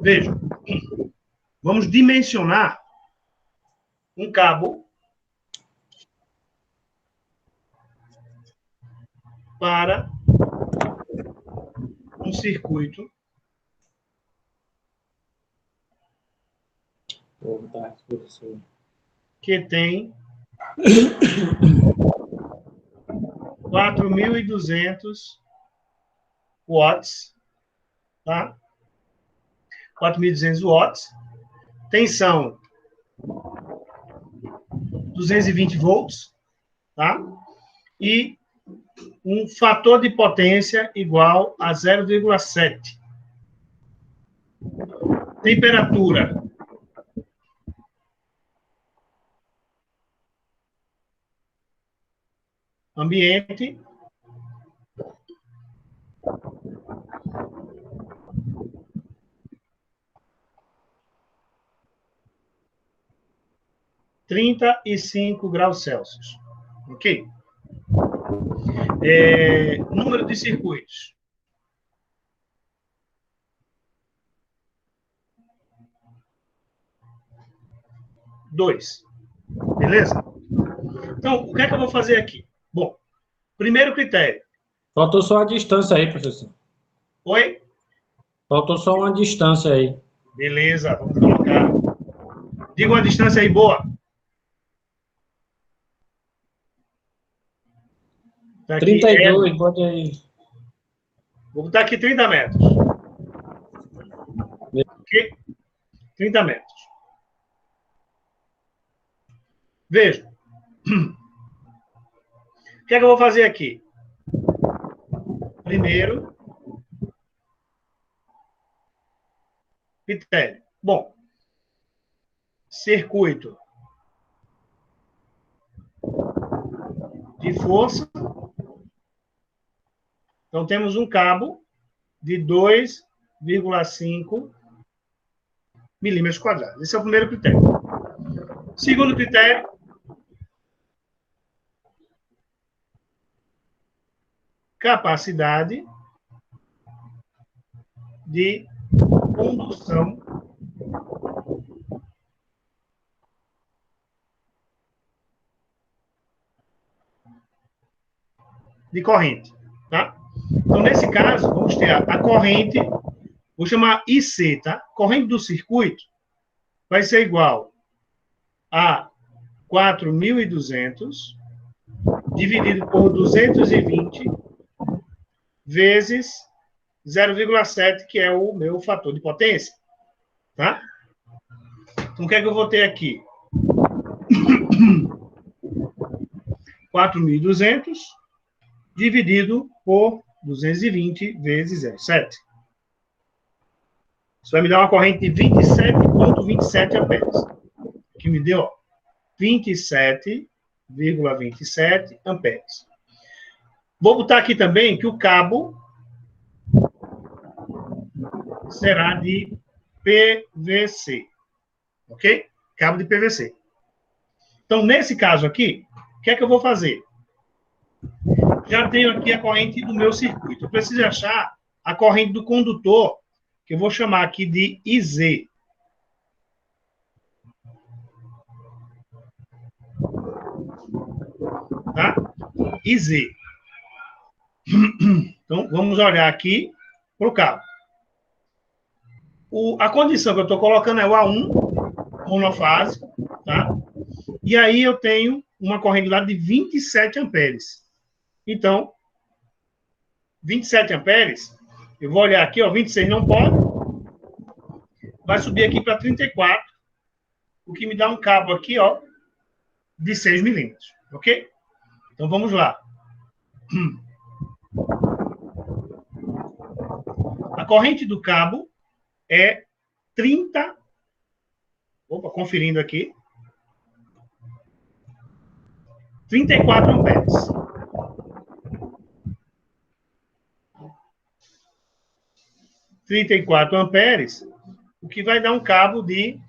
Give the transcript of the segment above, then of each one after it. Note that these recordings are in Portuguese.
Veja, vamos dimensionar um cabo para um circuito que tem 4.200 watts, tá? 4.200 watts, tensão 220 volts, tá? E um fator de potência igual a 0,7. Temperatura ambiente, (35°C). Ok? Número de circuitos. Dois. Beleza? Então, o que é que eu vou fazer aqui? Bom, primeiro critério. Faltou só a distância aí, professor. Oi? Faltou só uma distância aí. Beleza, vamos colocar. Diga uma distância aí boa. Tá aqui, 32, pode aí. Vou botar aqui 30 metros. Ok? 30 metros. Veja. O que é que eu vou fazer aqui? Primeiro, critério. Bom, circuito de força. Então, temos um cabo de 2,5 milímetros quadrados. Esse é o primeiro critério. Segundo critério, capacidade de condução de corrente. Tá? Então, nesse caso, vamos ter a corrente, vou chamar IC, tá? Corrente do circuito vai ser igual a 4.200 dividido por 220 vezes 0,7, que é o meu fator de potência. Tá? Então, o que é que eu vou ter aqui? 4.200 dividido por 220 vezes 0,7. Isso vai me dar uma corrente de 27,27 amperes. Que me deu 27,27 amperes. Vou botar aqui também que o cabo será de PVC. Ok? Cabo de PVC. Então, nesse caso aqui, o que é que eu vou fazer? Já tenho aqui a corrente do meu circuito. Eu preciso achar a corrente do condutor, que eu vou chamar aqui de IZ. Tá? IZ. Então, vamos olhar aqui para o cabo. A condição que eu estou colocando é o A1, monofásico, tá? E aí eu tenho uma corrente lá de 27 amperes. Então, 27 amperes, eu vou olhar aqui, ó, 26 não pode, vai subir aqui para 34, o que me dá um cabo aqui, ó, de 6 milímetros, ok? Então, vamos lá. A corrente do cabo é 30... Opa, conferindo aqui. 34 amperes. 34 amperes, o que vai dar um cabo de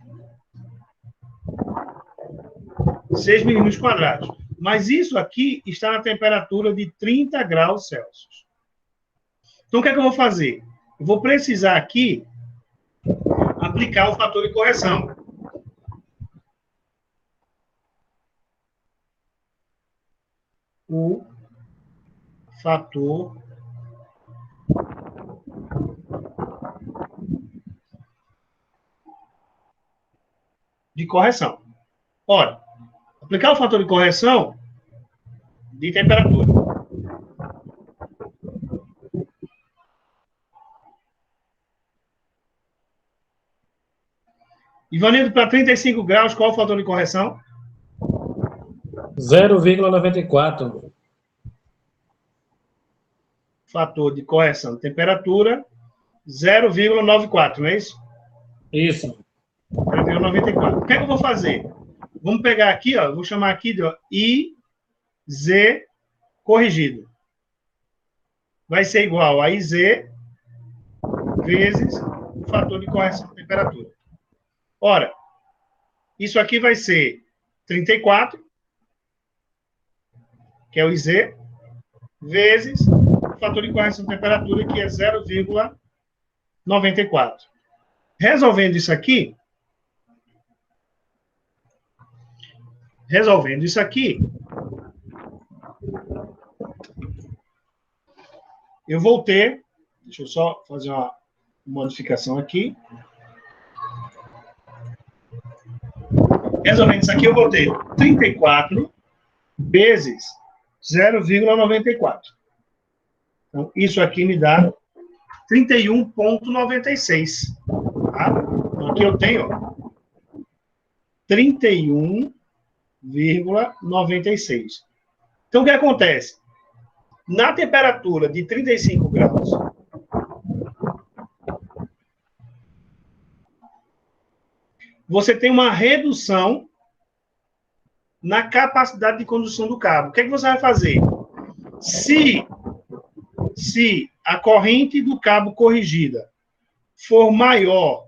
6 milímetros quadrados. Mas isso aqui está na temperatura de 30 graus Celsius. Então, o que é que eu vou fazer? Eu vou precisar aqui aplicar o fator de correção. O fator de correção. Ora, aplicar o fator de correção de temperatura. Ivanildo, para 35 graus, qual é o fator de correção? 0,94. Fator de correção de temperatura, 0,94, não é isso? Isso. 0,94. O que é que eu vou fazer? Vamos pegar aqui, ó, vou chamar aqui de ó, IZ corrigido. Vai ser igual a IZ vezes o fator de correção de temperatura. Ora, isso aqui vai ser 34, que é o IZ, vezes o fator de correção de temperatura, que é 0,94. Resolvendo isso aqui, eu vou ter, deixa eu só fazer uma modificação aqui. Resolvendo isso aqui, eu vou ter 34 vezes 0,94. Então, isso aqui me dá 31,96. Tá? Então, aqui eu tenho 31,96. Então, o que acontece? Na temperatura de 35 graus, você tem uma redução na capacidade de condução do cabo. O que é que você vai fazer? Se a corrente do cabo corrigida for maior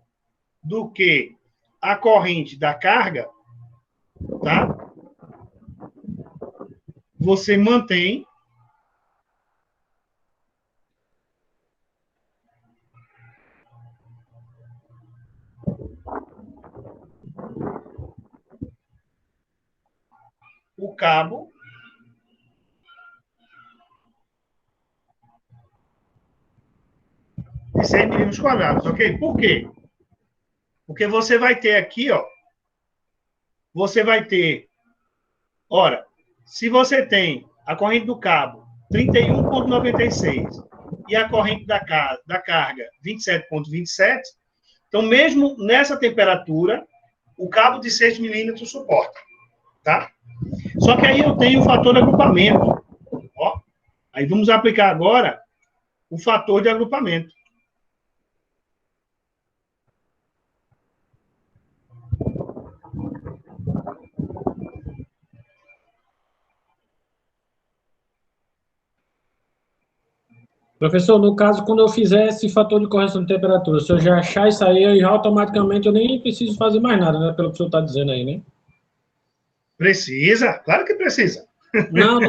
do que a corrente da carga, tá? Você mantém o cabo de 100 milímetros quadrados, ok? Por quê? Porque você vai ter aqui, ó, ora, se você tem a corrente do cabo 31,96 e a corrente da carga 27,27, então mesmo nessa temperatura, o cabo de 6 milímetros suporta, tá? Só que aí eu tenho o fator de agrupamento. Ó, aí vamos aplicar agora o fator de agrupamento. Professor, no caso, quando eu fizer esse fator de correção de temperatura, se eu já achar isso aí, eu já automaticamente eu nem preciso fazer mais nada, né? Pelo que o senhor está dizendo aí, né? Precisa, claro que precisa. Não,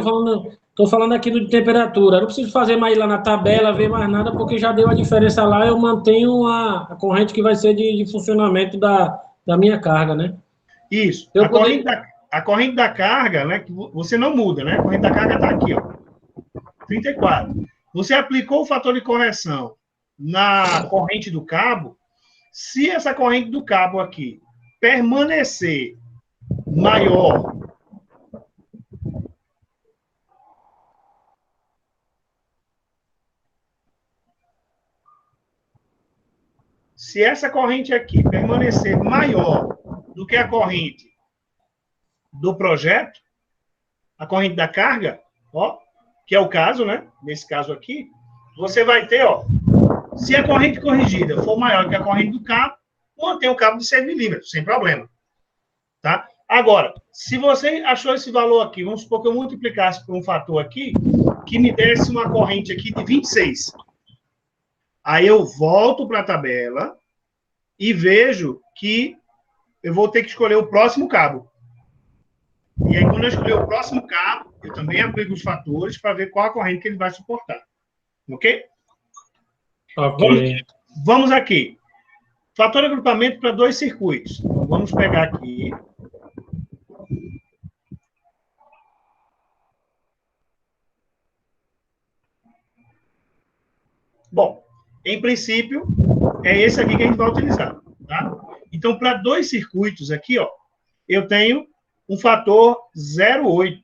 tô falando aqui de temperatura. Eu não preciso fazer mais ir lá na tabela, ver mais nada, porque já deu a diferença lá, eu mantenho a corrente que vai ser de funcionamento da minha carga, né? Isso. A corrente da carga, né, que você não muda, né? A corrente da carga está aqui, ó. 34. Você aplicou o fator de correção na corrente do cabo, se essa corrente do cabo aqui permanecer maior se essa corrente aqui permanecer maior do que a corrente do projeto, a corrente da carga, ó, que é o caso, né? Nesse caso aqui, você vai ter, ó, se a corrente corrigida for maior que a corrente do cabo, mantém o cabo de 6 milímetros, sem problema. Tá? Agora, se você achou esse valor aqui, vamos supor que eu multiplicasse por um fator aqui, que me desse uma corrente aqui de 26. Aí eu volto para a tabela e vejo que eu vou ter que escolher o próximo cabo. E aí, quando eu escolher o próximo cabo, eu também aplico os fatores para ver qual a corrente que ele vai suportar. Ok? Ok. Vamos aqui. Fator de agrupamento para 2 circuitos. Então, vamos pegar aqui. Bom, em princípio, é esse aqui que a gente vai utilizar. Tá? Então, para 2 circuitos aqui, ó, eu tenho um fator 0,8.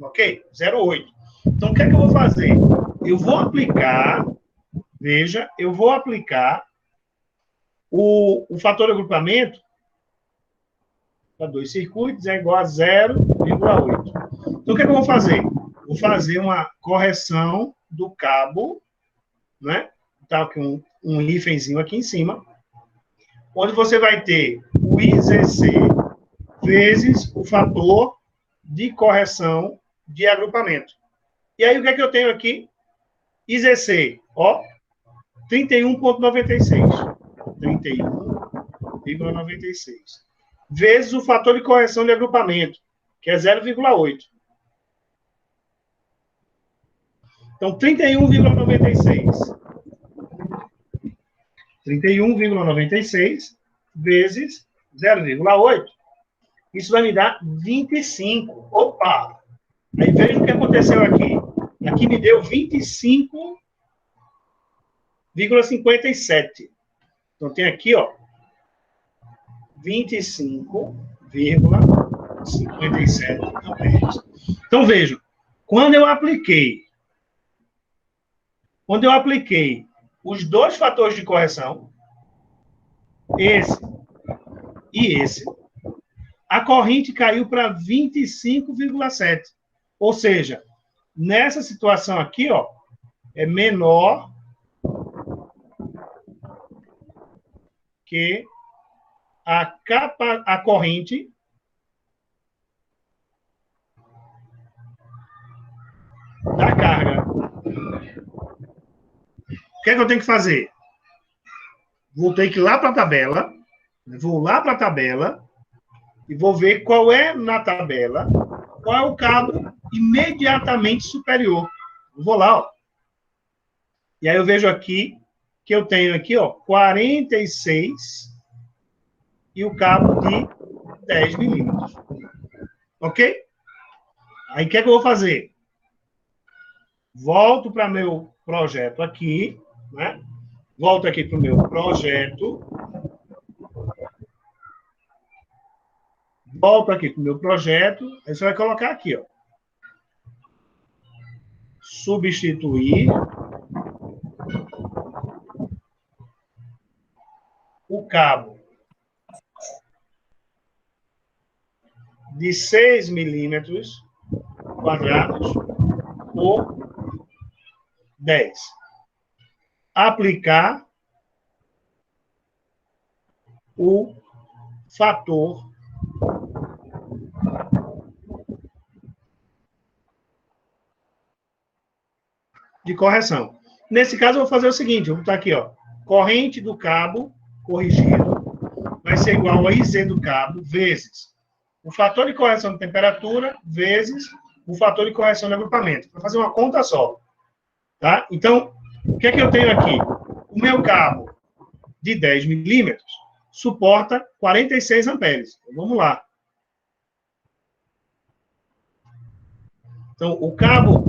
Ok? 0,8. Então, o que é que eu vou fazer? Eu vou aplicar, veja, eu vou aplicar o fator de agrupamento para 2 circuitos é igual a 0,8. Então, o que é que eu vou fazer? Vou fazer uma correção do cabo, né? Tá com um hífenzinho aqui em cima, onde você vai ter o IZC vezes o fator de correção de agrupamento. E aí, o que é que eu tenho aqui? IZC, ó, 31,96. 31,96. Vezes o fator de correção de agrupamento, que é 0,8. Então, 31,96. 31,96 vezes 0,8. Isso vai me dar 25. Opa! Aí veja o que aconteceu aqui. Aqui me deu 25,57. Então, tem aqui, ó, 25,57 amperes. Então, vejam, quando eu apliquei os 2 fatores de correção, esse e esse, a corrente caiu para 25,7. Ou seja, nessa situação aqui, ó, é menor que a corrente da carga. O que é que eu tenho que fazer? Vou ter que ir lá para a tabela, vou lá para a tabela e vou ver qual é na tabela, qual é o cabo imediatamente superior. Eu vou lá, ó. E aí eu vejo aqui que eu tenho aqui, ó, 46 e o cabo de 10 milímetros. Ok? Aí o que é que eu vou fazer? Volto para meu projeto aqui, né? Volto aqui para o meu projeto. Volto aqui para o meu projeto. Aí você vai colocar aqui, ó. Substituir o cabo de 6 milímetros quadrados por 10. Aplicar o fator de correção. Nesse caso, eu vou fazer o seguinte, eu vou botar aqui, ó, corrente do cabo corrigido vai ser igual a IZ do cabo vezes o fator de correção de temperatura vezes o fator de correção de agrupamento. Vou fazer uma conta só. Tá? Então, o que é que eu tenho aqui? O meu cabo de 10 milímetros suporta 46 amperes. Então, vamos lá. Então, o cabo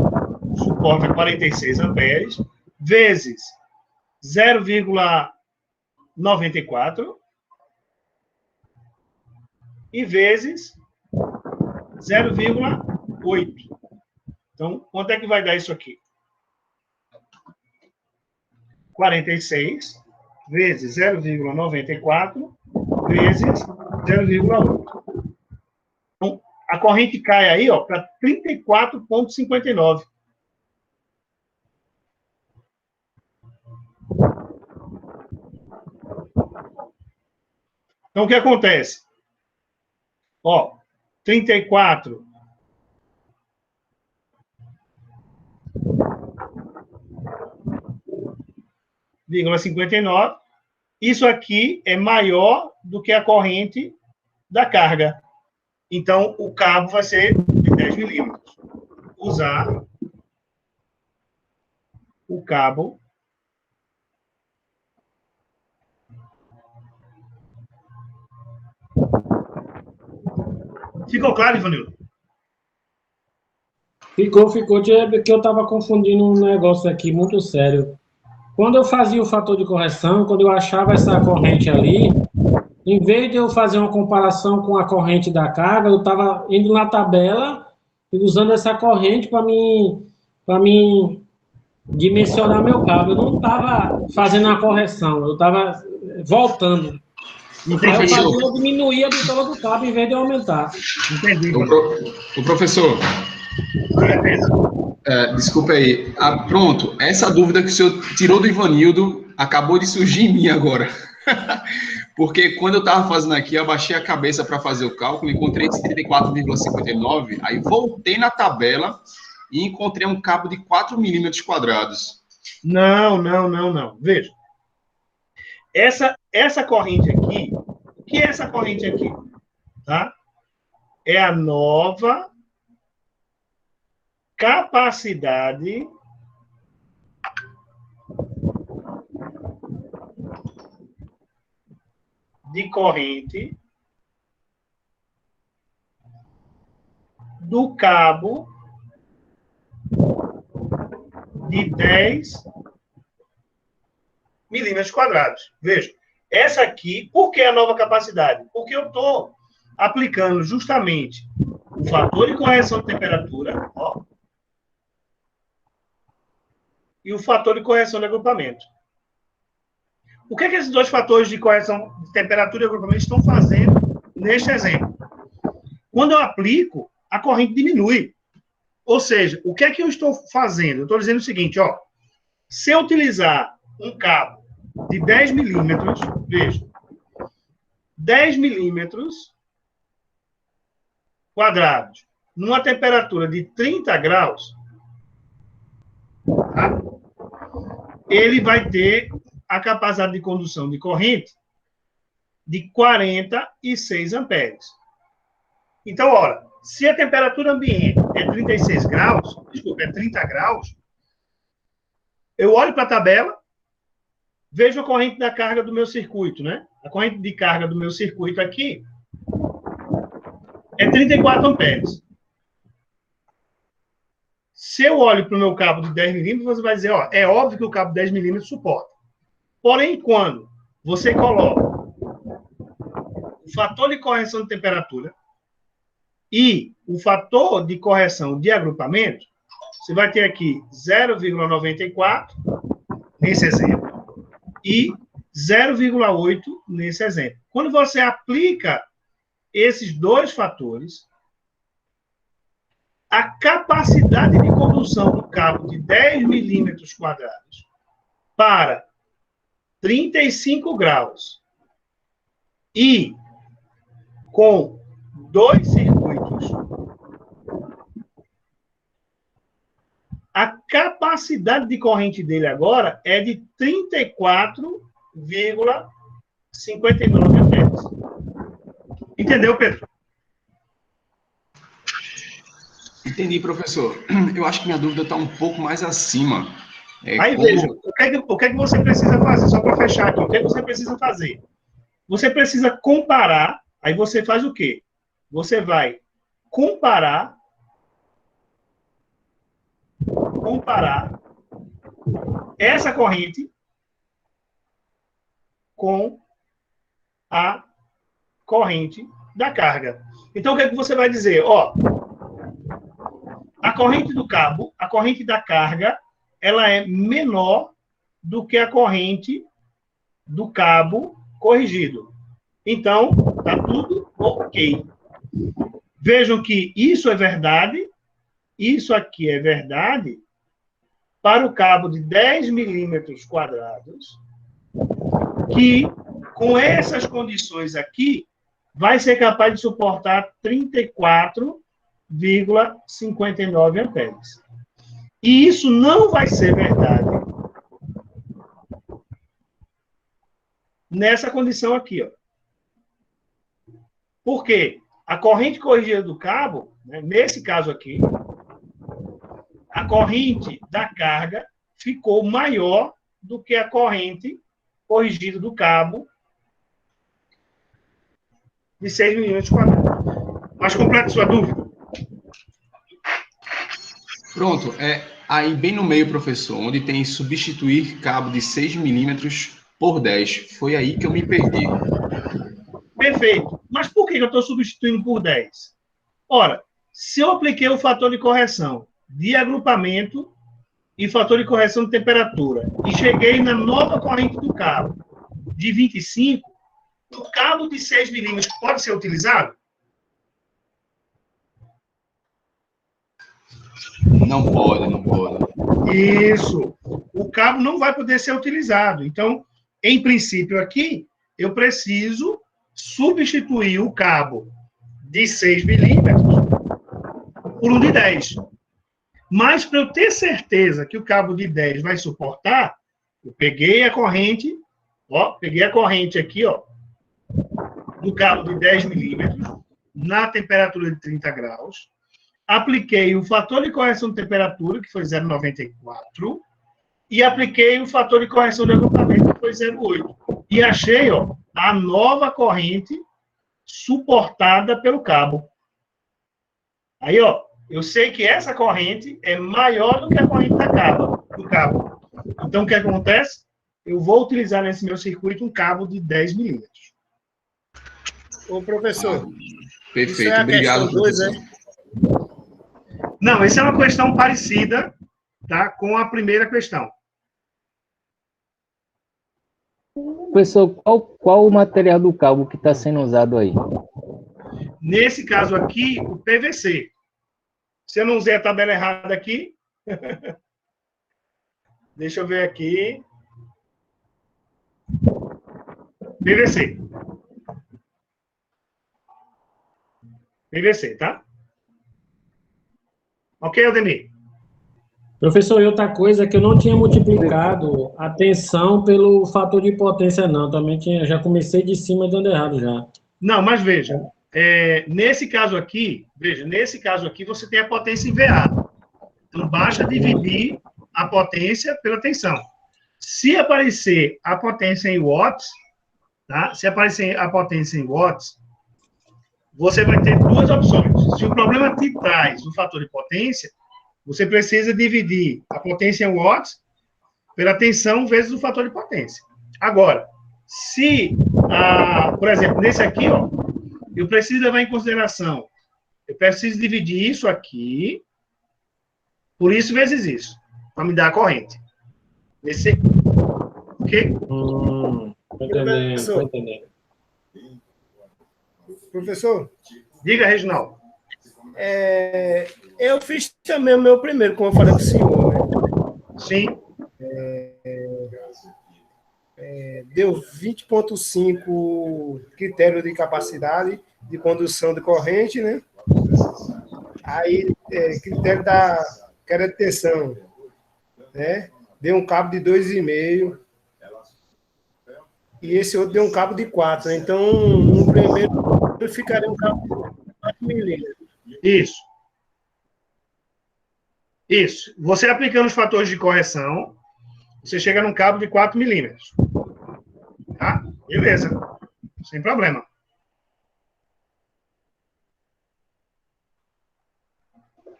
suporta 46 amperes vezes 0,94 e vezes 0,8. Então, quanto é que vai dar isso aqui? 46 vezes 0,94 vezes 0,8. Então, a corrente cai aí, ó, para 34,59. Então, o que acontece? Ó, 34,59. Isso aqui é maior do que a corrente da carga. Então, o cabo vai ser de 10 milímetros. Usar o cabo Ficou claro, Ivanildo? Ficou, porque eu estava confundindo um negócio aqui muito sério. Quando eu fazia o fator de correção, quando eu achava essa corrente ali, em vez de eu fazer uma comparação com a corrente da carga, eu estava indo na tabela e usando essa corrente para mim dimensionar meu cabo. Eu não estava fazendo a correção, eu estava voltando. Aí eu fazia, eu diminuía a bitola do cabo em vez de aumentar. Entendi. O professor, desculpa aí. Pronto, essa dúvida que o senhor tirou do Ivanildo acabou de surgir em mim agora. Porque quando eu estava fazendo aqui, eu abaixei a cabeça para fazer o cálculo, encontrei esse 34,59, aí voltei na tabela e encontrei um cabo de 4 milímetros quadrados. Não. Veja. Essa corrente aqui, o que é essa corrente aqui? Tá? É a nova capacidade de corrente do cabo de 10 milímetros quadrados. Veja, essa aqui, por que a nova capacidade? Porque eu estou aplicando justamente o fator de correção de temperatura, ó, e o fator de correção de agrupamento. O que esses dois fatores de correção de temperatura e agrupamento estão fazendo neste exemplo? Quando eu aplico, a corrente diminui. Ou seja, o que é que eu estou fazendo? Eu estou dizendo o seguinte, ó, se eu utilizar um cabo de 10 milímetros, veja, 10 milímetros quadrados, numa temperatura de 30 graus, tá? Ele vai ter a capacidade de condução de corrente de 46 amperes. Então, ora, se a temperatura ambiente é 36 graus, desculpa, é 30 graus, eu olho para a tabela, vejo a corrente da carga do meu circuito, né? A corrente de carga do meu circuito aqui é 34 amperes. Se eu olho para o meu cabo de 10 milímetros, você vai dizer, ó, é óbvio que o cabo de 10 milímetros suporta. Porém, quando você coloca o fator de correção de temperatura e o fator de correção de agrupamento, você vai ter aqui 0,94 nesse exemplo e 0,8 nesse exemplo. Quando você aplica esses dois fatores, a capacidade de condução do cabo de 10 milímetros quadrados para 35 graus e com dois circuitos, a capacidade de corrente dele agora é de 34,59 amperes. Entendeu, Pedro? Entendi, professor. Eu acho que minha dúvida está um pouco mais acima. Aí, veja, o que é que você precisa fazer? Só para fechar aqui, o que é que você precisa fazer? Você precisa comparar, aí você faz o quê? Você vai comparar essa corrente com a corrente da carga. Então, o que é que você vai dizer? Ó, a corrente do cabo, a corrente da carga, ela é menor do que a corrente do cabo corrigido. Então, tá tudo ok. Vejam que isso é verdade, isso aqui é verdade para o cabo de 10 milímetros quadrados, que com essas condições aqui, vai ser capaz de suportar 34,59 amperes. E isso não vai ser verdade nessa condição aqui, ó. Por quê? A corrente corrigida do cabo, né, nesse caso aqui, a corrente da carga ficou maior do que a corrente corrigida do cabo de 6 milímetros quadrados. Mas complete sua dúvida. Pronto. Aí, bem no meio, professor, onde tem substituir cabo de 6 milímetros por 10. Foi aí que eu me perdi. Perfeito. Mas por que eu estou substituindo por 10? Ora, se eu apliquei o fator de correção de agrupamento e fator de correção de temperatura e cheguei na nova corrente do cabo de 25, o cabo de 6 milímetros pode ser utilizado? Não pode, não pode. Isso. O cabo não vai poder ser utilizado. Então, em princípio, aqui, eu preciso substituir o cabo de 6 milímetros por um de 10. Mas, para eu ter certeza que o cabo de 10 vai suportar, eu peguei a corrente, peguei a corrente aqui, do cabo de 10 milímetros, na temperatura de 30 graus, apliquei o fator de correção de temperatura, que foi 0,94, e apliquei o fator de correção de agrupamento, que foi 0,8. E achei, a nova corrente suportada pelo cabo. Aí, eu sei que essa corrente é maior do que a corrente do cabo. Então, o que acontece? Eu vou utilizar nesse meu circuito um cabo de 10 milímetros. Ô, professor. Perfeito, isso é obrigado, professor. Não, essa é uma questão parecida, tá, com a primeira questão. Professor, qual o material do cabo que está sendo usado aí? Nesse caso aqui, o PVC. Se eu não usei a tabela errada aqui, deixa eu ver aqui. PVC. PVC, tá? Ok, Aldemir? Professor, e outra coisa é que eu não tinha multiplicado a tensão pelo fator de potência, não. Também já comecei de cima dando errado já. Não, mas veja, nesse caso aqui, você tem a potência em VA. Então, basta dividir a potência pela tensão. Se aparecer a potência em watts, tá? Se aparecer a potência em watts, você vai ter duas opções. Se o problema te traz o fator de potência, você precisa dividir a potência em watts pela tensão vezes o fator de potência. Agora, se, por exemplo, nesse aqui, eu preciso levar em consideração, eu preciso dividir isso aqui por isso vezes isso, para me dar a corrente. Nesse aqui. Ok? Tô entendendo. Professor? Diga, Reginaldo. Eu fiz também o meu primeiro, como eu falei com o senhor, né? Sim. Deu 20,5 critério de capacidade de condução de corrente, né? Aí, critério da queda de tensão, né? Deu um cabo de 2,5. E esse outro deu um cabo de 4. Né? Então, no primeiro, eu ficaria um cabo de 4 milímetros. Isso. Você aplicando os fatores de correção, você chega num cabo de 4 milímetros. Tá? Beleza. Sem problema.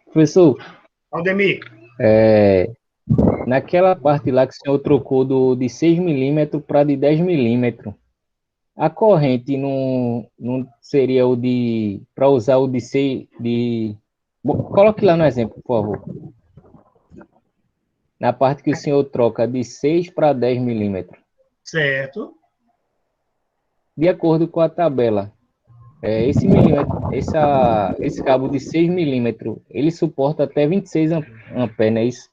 Professor, Aldemir. Naquela parte lá que o senhor trocou de 6 milímetros para de 10 milímetros, a corrente não seria o de... para usar o de 6... Coloque lá no exemplo, por favor. Na parte que o senhor troca de 6 para 10 milímetros. Certo. De acordo com a tabela, esse cabo de 6 milímetros, ele suporta até 26 amperes, não é isso?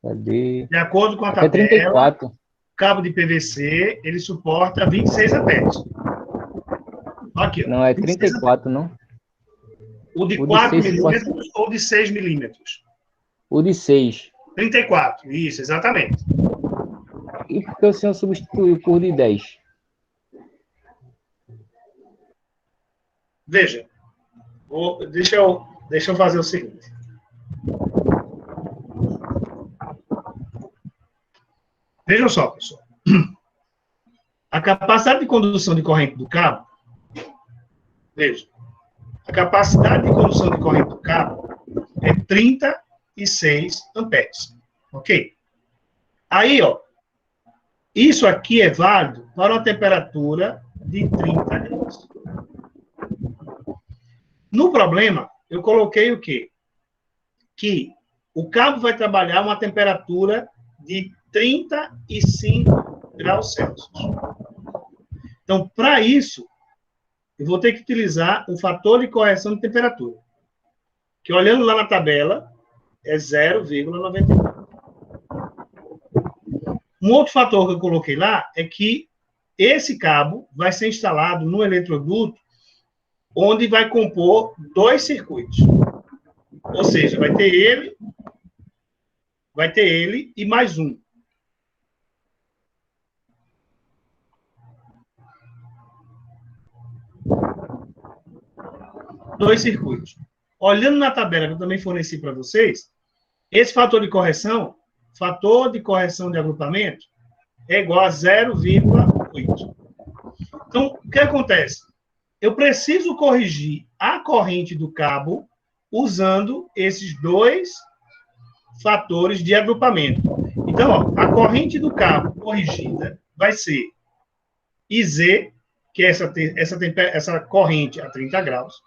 De acordo com a até tabela, 34. O cabo de PVC, ele suporta 26 amperes. Aqui, não, é 34, não? O de 4 milímetros ou de 6 milímetros? O de 6. 34, isso, exatamente. E por que o senhor substituiu por de 10? Veja, deixa eu fazer o seguinte. Vejam só, pessoal. A capacidade de condução de corrente do cabo, veja, A capacidade de condução de corrente do cabo é 36 amperes. Ok? Aí, ó, isso aqui é válido para uma temperatura de 30 graus. No problema, eu coloquei o quê? Que o cabo vai trabalhar uma temperatura de 35 graus Celsius. Então, para isso, eu vou ter que utilizar um fator de correção de temperatura, que olhando lá na tabela, é 0,94. Um outro fator que eu coloquei lá é que esse cabo vai ser instalado no eletroduto onde vai compor 2 circuitos. Ou seja, vai ter ele e mais um. Dois circuitos. Olhando na tabela que eu também forneci para vocês, esse fator de correção de agrupamento, é igual a 0,8. Então, o que acontece? Eu preciso corrigir a corrente do cabo usando esses 2 fatores de agrupamento. Então, ó, a corrente do cabo corrigida vai ser IZ, que é essa corrente a 30 graus,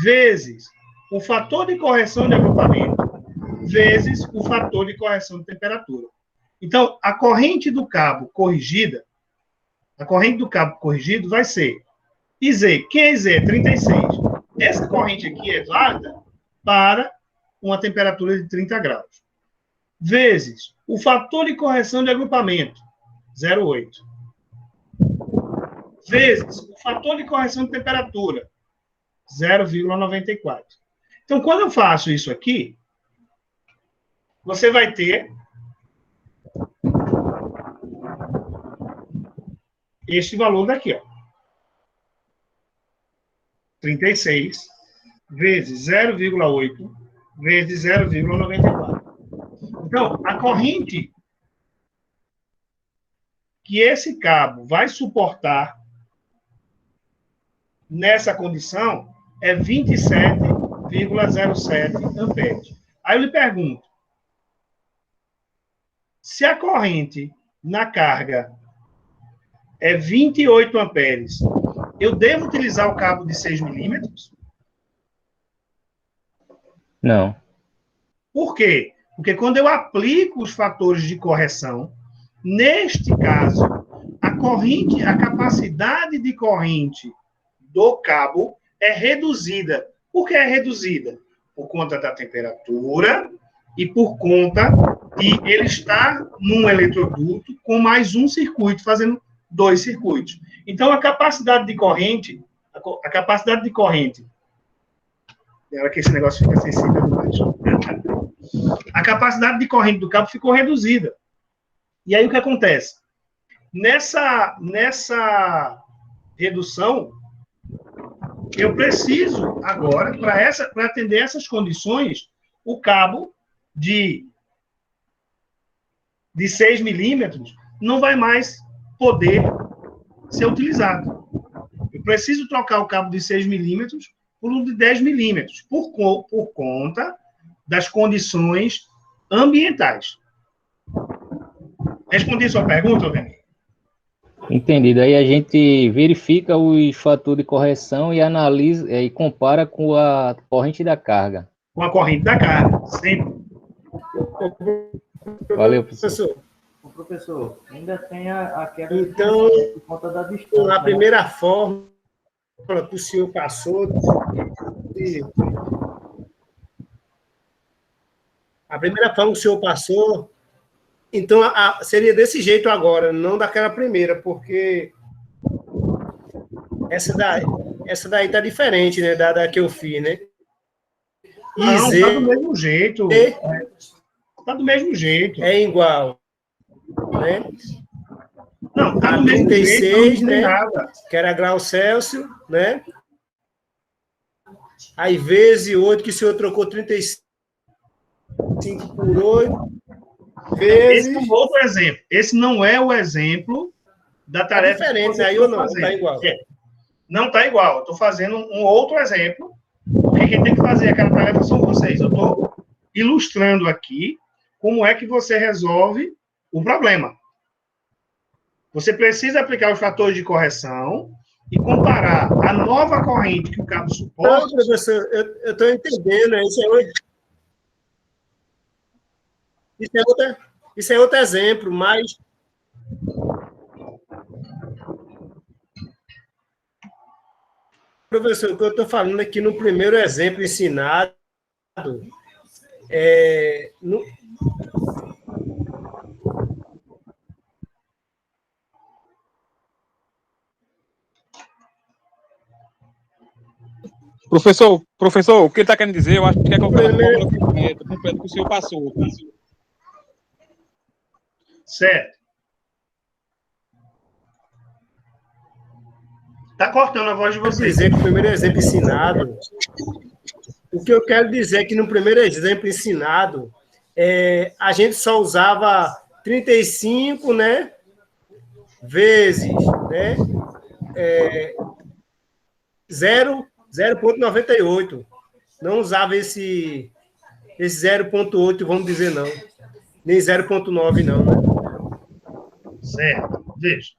vezes o fator de correção de agrupamento, vezes o fator de correção de temperatura. Então, a corrente do cabo corrigido vai ser IZ. Quem é IZ? 36. Essa corrente aqui é válida para uma temperatura de 30 graus. Vezes o fator de correção de agrupamento, 0,8. Vezes o fator de correção de temperatura, 0,94. Então, quando eu faço isso aqui, você vai ter este valor daqui, ó. 36 vezes 0,8 vezes 0,94. Então, a corrente que esse cabo vai suportar nessa condição é 27,07 amperes. Aí eu lhe pergunto, se a corrente na carga é 28 amperes, eu devo utilizar o cabo de 6 milímetros? Não. Por quê? Porque quando eu aplico os fatores de correção, neste caso, a capacidade de corrente do cabo é reduzida. Por que é reduzida? Por conta da temperatura e por conta de ele estar num eletroduto com mais um circuito, fazendo 2 circuitos. Então, a capacidade de corrente, agora que esse negócio fica sensível demais. A capacidade de corrente do cabo ficou reduzida. E aí o que acontece? Nessa redução, eu preciso agora, para atender essas condições, o cabo de 6 milímetros não vai mais poder ser utilizado. Eu preciso trocar o cabo de 6 milímetros por um de 10 milímetros, por conta das condições ambientais. Respondi sua pergunta, Alvemir? Entendido. Aí a gente verifica os fatores de correção e analisa e compara com a corrente da carga. Com a corrente da carga, sempre. Valeu, professor. Professor, ainda tem a quebra então, por conta da distância. A primeira fórmula que o senhor passou, então seria desse jeito agora, não daquela primeira, porque essa daí tá diferente, né, da que eu fiz, né? Não, tá do mesmo jeito. Tá do mesmo jeito. É igual, né? Não, tá A do mesmo 36, jeito, não tem né? nada. Que era grau Celsius, né? Aí vezes 8, que o senhor trocou 35 por 8. Vezes... Esse é um outro exemplo. Esse não é o exemplo da tarefa. É diferente, aí ou não? Tá igual. Não está igual. Eu estou fazendo um outro exemplo, porque quem tem que fazer aquela tarefa são vocês. Eu estou ilustrando aqui como é que você resolve o problema. Você precisa aplicar os fatores de correção e comparar a nova corrente que o cabo suporta. Não, professor, eu estou entendendo. Isso é outro exemplo, mas... Professor, o que eu estou falando aqui no primeiro exemplo ensinado Professor, o que ele está querendo dizer, eu acho que é com aquela fórmula completa que o senhor passou. Certo. Está cortando a voz de vocês. dizer que o primeiro exemplo ensinado... O que eu quero dizer é que no primeiro exemplo ensinado, a gente só usava 35, né? Vezes, né? 0,98. Não usava esse 0,8, vamos dizer não. Nem 0,9 não, né? Certo. Veja.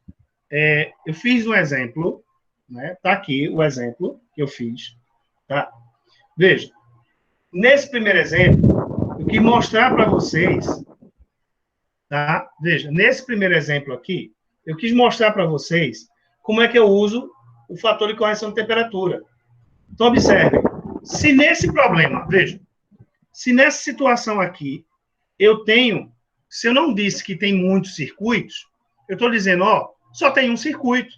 Eu fiz um exemplo, né? Está aqui o exemplo que eu fiz. Tá? Veja. Nesse primeiro exemplo, eu quis mostrar para vocês, tá? Veja, nesse primeiro exemplo aqui, eu quis mostrar para vocês como é que eu uso o fator de correção de temperatura. Então, observe, se nesse problema, veja, se nessa situação aqui, se eu não disse que tem muitos circuitos, eu estou dizendo, ó, só tem um circuito.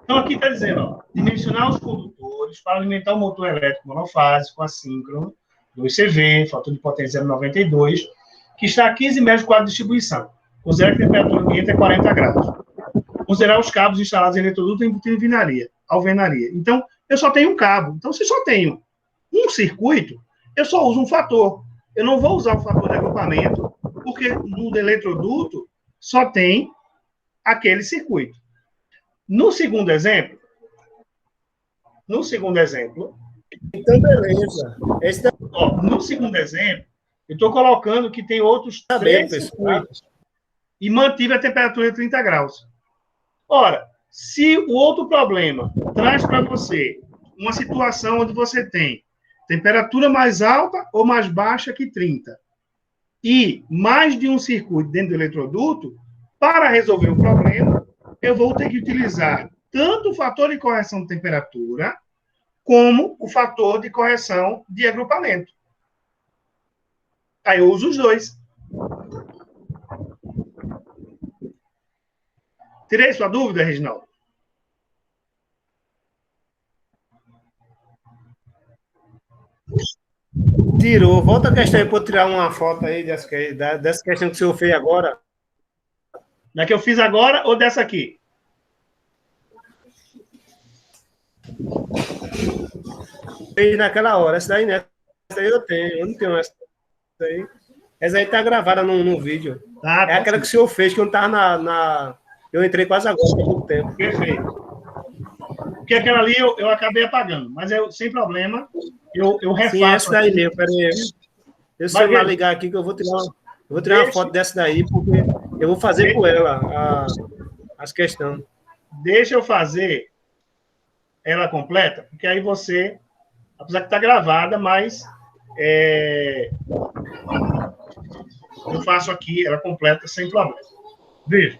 Então, aqui está dizendo, ó, dimensionar os condutores para alimentar o motor elétrico monofásico, assíncrono, 2CV, fator de potência 0,92, que está a 15 metros de quadro de distribuição. Considerar que a temperatura ambiente é 40 graus. Considerar os cabos instalados em eletroduto em alvenaria. Então, eu só tenho um cabo. Então, se só tenho um circuito, eu só uso um fator. Eu não vou usar o fator de agrupamento, porque no eletroduto só tem aquele circuito. No segundo exemplo, então, beleza. No segundo exemplo, eu estou colocando que tem outros 3 circuitos e mantive a temperatura de 30 graus. Ora, se o outro problema traz para você uma situação onde você tem temperatura mais alta ou mais baixa que 30 e mais de um circuito dentro do eletroduto, para resolver o problema, eu vou ter que utilizar tanto o fator de correção de temperatura como o fator de correção de agrupamento. Aí eu uso os dois. Tirei sua dúvida, Reginaldo? Tirou. Volta a questão aí para eu tirar uma foto aí dessa questão que o senhor fez agora. Da que eu fiz agora ou dessa aqui? Fez naquela hora. Essa daí, né? Essa aí eu tenho. Eu não tenho essa aí. Essa aí tá gravada no vídeo. Tá, é aquela que o senhor fez, que eu não tava Eu entrei quase agora, há pouco tempo. Perfeito. Porque aquela ali eu acabei apagando, mas sem problema, eu refaço. Sim, essa daí mesmo, peraí. Deixa eu ligar aqui que eu vou tirar uma foto dessa daí, porque eu vou fazer com ela as questões. Deixa eu fazer ela completa, porque aí você, apesar que está gravada, mas eu faço aqui ela completa sem problema. Veja.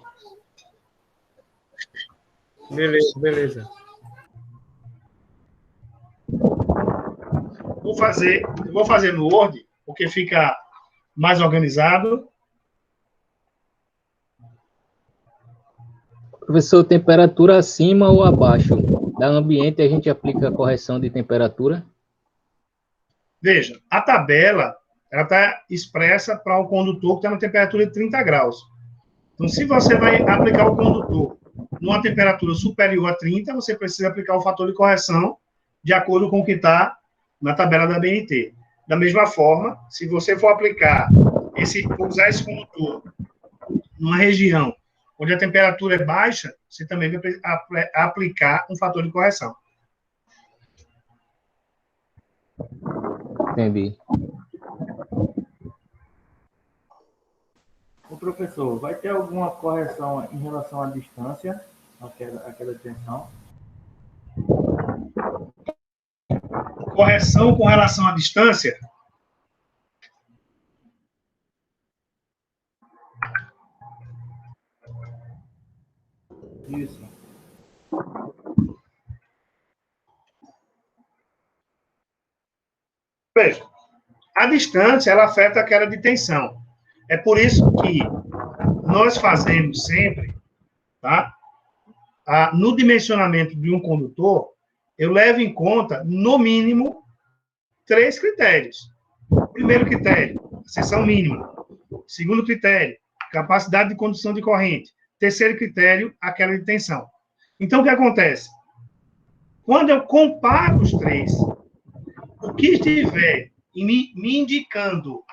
Beleza. Eu vou fazer no Word, porque fica mais organizado. Professor, temperatura acima ou abaixo da ambiente, a gente aplica a correção de temperatura? Veja, a tabela ela está expressa para um condutor que está na temperatura de 30 graus. Então, se você vai aplicar o condutor numa temperatura superior a 30, você precisa aplicar o fator de correção de acordo com o que está na tabela da BNT. Da mesma forma, se você for usar esse condutor numa região onde a temperatura é baixa, você também vai aplicar um fator de correção. Entendi. O professor, vai ter alguma correção em relação à distância, aquela tensão? Correção com relação à distância? Isso. Veja, a distância, ela afeta a queda de tensão. É por isso que nós fazemos sempre, tá? No dimensionamento de um condutor, eu levo em conta, no mínimo, 3 critérios. Primeiro critério, seção mínima. Segundo critério, capacidade de condução de corrente. Terceiro critério, a queda de tensão. Então, o que acontece? Quando eu comparo os 3, o que estiver me indicando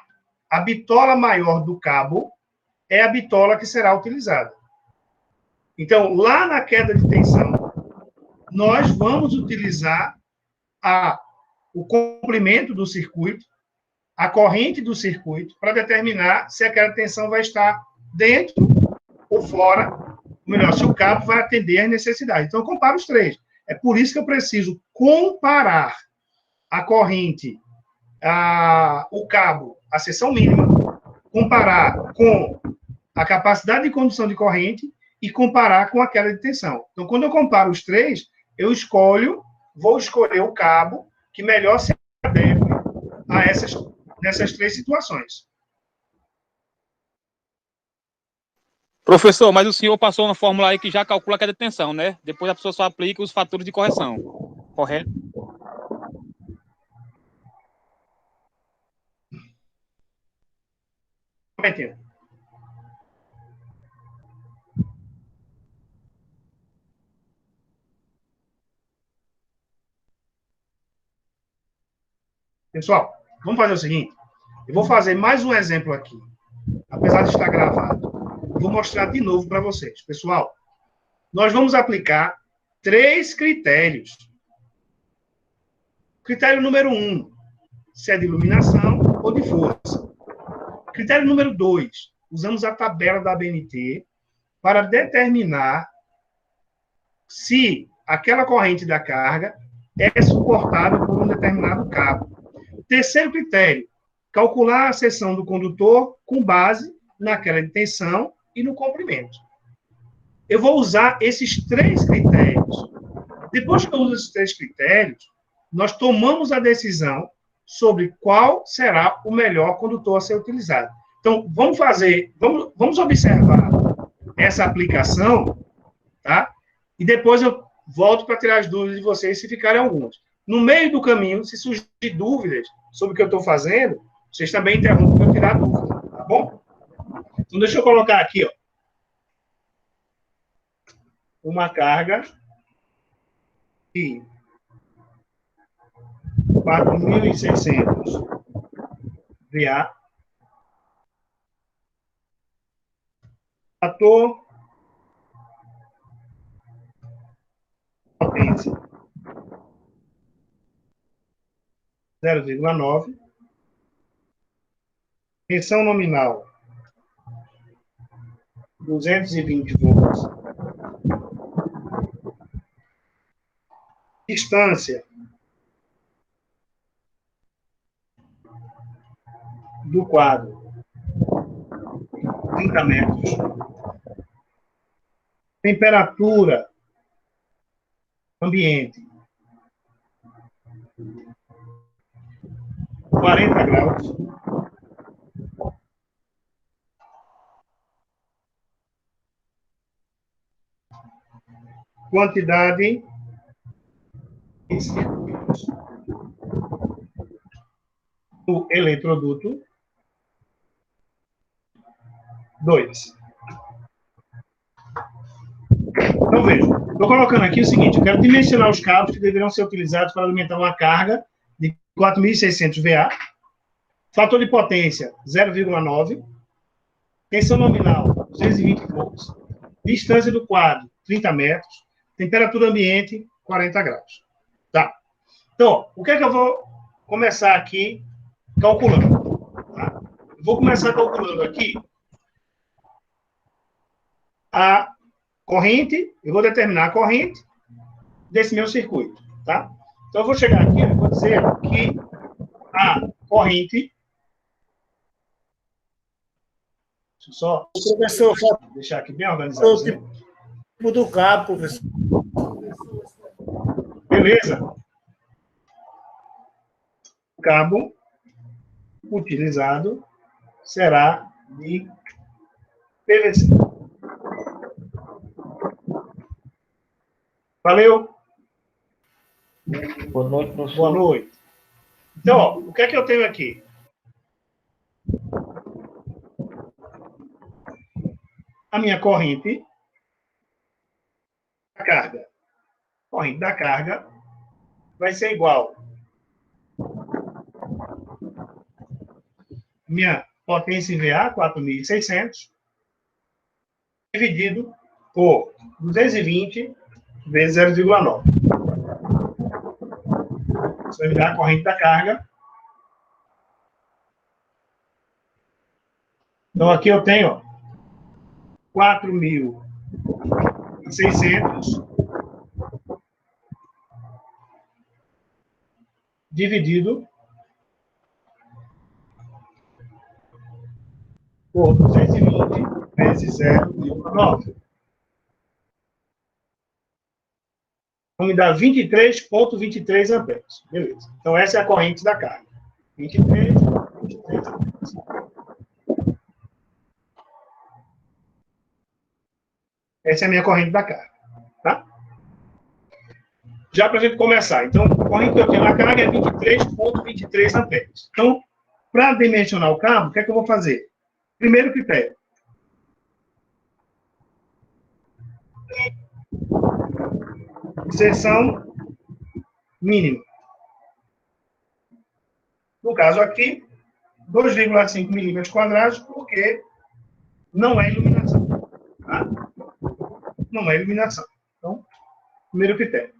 a bitola maior do cabo é a bitola que será utilizada. Então, lá na queda de tensão, nós vamos utilizar o comprimento do circuito, a corrente do circuito, para determinar se aquela tensão vai estar dentro ou fora, ou melhor, se o cabo vai atender às necessidades. Então, eu comparo os 3. É por isso que eu preciso comparar a corrente, o cabo, a seção mínima, comparar com a capacidade de condução de corrente e comparar com a queda de tensão. Então, quando eu comparo os 3, eu vou escolher o cabo que melhor se adequa nessas 3 situações. Professor, mas o senhor passou uma fórmula aí que já calcula a queda de tensão, né? Depois a pessoa só aplica os fatores de correção. Correto? Entendo. Pessoal, vamos fazer o seguinte. Eu vou fazer mais um exemplo aqui. Apesar de estar gravado, vou mostrar de novo para vocês. Pessoal, nós vamos aplicar 3 critérios. Critério número 1, se é de iluminação ou de força. Critério número 2, usamos a tabela da ABNT para determinar se aquela corrente da carga é suportada por um determinado cabo. Terceiro critério, calcular a seção do condutor com base naquela de tensão e no comprimento. Eu vou usar esses 3 critérios. Depois que eu uso esses 3 critérios, nós tomamos a decisão sobre qual será o melhor condutor a ser utilizado. Então, vamos observar essa aplicação, tá? E depois eu volto para tirar as dúvidas de vocês, se ficarem algumas. No meio do caminho, se surgir dúvidas sobre o que eu estou fazendo, vocês também interrompem para eu tirar dúvida, tá bom? Então, deixa eu colocar aqui, ó, uma carga de 4.600 VA, fator potência 0,9, tensão nominal 220 volts, distância do quadro 30 metros, temperatura ambiente 40 graus, quantidade de circuitos do eletroduto 2. Então, veja, estou colocando aqui o seguinte, eu quero dimensionar os cabos que deverão ser utilizados para alimentar uma carga de 4.600 VA, fator de potência 0,9, tensão nominal 220 volts, Distância do quadro, 30 metros. Temperatura ambiente, 40 graus. Tá? Então, ó, o que é que eu vou começar aqui calculando? Tá? Vou começar calculando aqui a corrente, eu vou determinar a corrente desse meu circuito, tá? Então, eu vou chegar aqui e vou dizer que a corrente... Deixa eu só... Professor, deixar aqui bem organizado. o tipo do cabo, professor. Beleza? O cabo utilizado será de PVC. Valeu? Boa noite, professor. Boa noite. Então, ó, o que é que eu tenho aqui? A minha corrente da carga. Corrente da carga vai ser igual. Minha potência em VA, 4.600, dividido por 220 vezes 0,9. Isso vai me dar a corrente da carga. Então, aqui eu tenho 4.600 dividido por 220 vezes 0,9. Vai me dar 23,23 amperes. Beleza. Então, essa é a corrente da carga. 23 amperes. Essa é a minha corrente da carga. Tá? Já para a gente começar. Então, a corrente que eu tenho na carga é 23,23 amperes. Então, para dimensionar o cabo, o que é que eu vou fazer? Primeiro critério. Seção mínima. No caso aqui, 2,5 milímetros quadrados, porque não é iluminação. Tá? Não é iluminação. Então, primeiro critério.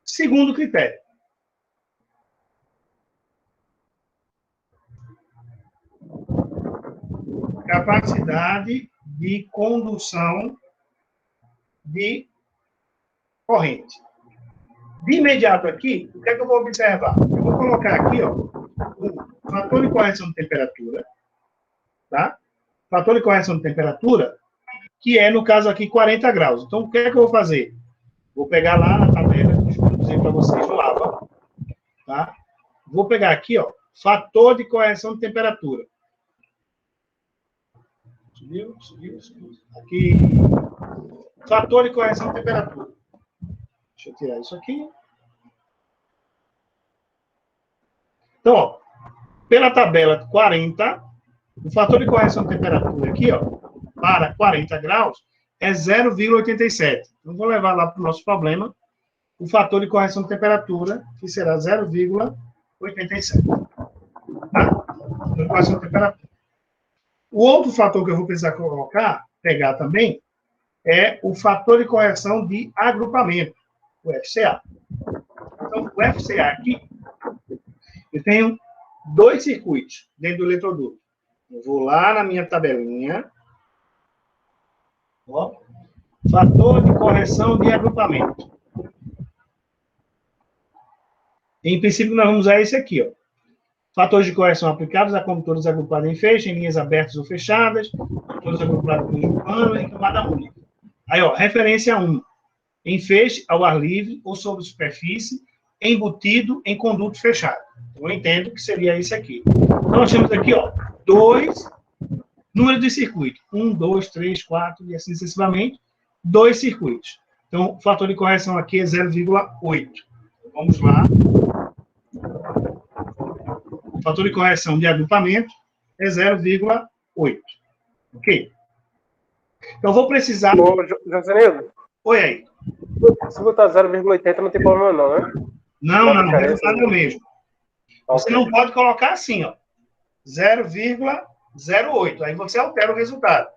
Segundo critério. Capacidade de condução de corrente. De imediato aqui, o que é que eu vou observar? Eu vou colocar aqui, ó, o fator de correção de temperatura, tá? Fator de correção de temperatura, que é, no caso aqui, 40 graus. Então, o que é que eu vou fazer? Vou pegar lá na tabela que eu dizer para vocês no ABA, tá? Vou pegar aqui, ó, fator de correção de temperatura. Subiu. Aqui, fator de correção de temperatura. Deixa eu tirar isso aqui. Então, ó, pela tabela 40, o fator de correção de temperatura aqui, ó, para 40 graus, é 0,87. Então, vou levar lá para o nosso problema o fator de correção de temperatura, que será 0,87. Tá? Fator de correção de temperatura. O outro fator que eu vou precisar pegar também, é o fator de correção de agrupamento, o FCA. Então, o FCA aqui, eu tenho dois circuitos dentro do eletroduto. Eu vou lá na minha tabelinha. Ó, fator de correção de agrupamento. Em princípio, nós vamos usar esse aqui, ó. Fatores de correção aplicados a condutores agrupados em feixe, em linhas abertas ou fechadas, condutores agrupados em conjunto plano, em camada única. Aí, ó, referência 1. Em feixe, ao ar livre ou sobre superfície, embutido em conduto fechado. Eu entendo que seria esse aqui. Então, nós temos aqui, ó, 2 números de circuito. 1, 2, 3, 4 e assim sucessivamente. 2 circuitos. Então, o fator de correção aqui é 0,8. Vamos lá. O fator de correção de agrupamento é 0,8. Ok? Então, eu vou precisar... Ô, Josenildo. Oi, aí. Se botar 0,80 não tem problema não, né? Não, o resultado é o mesmo. Você não pode colocar assim, ó. 0,08. Aí você altera o resultado.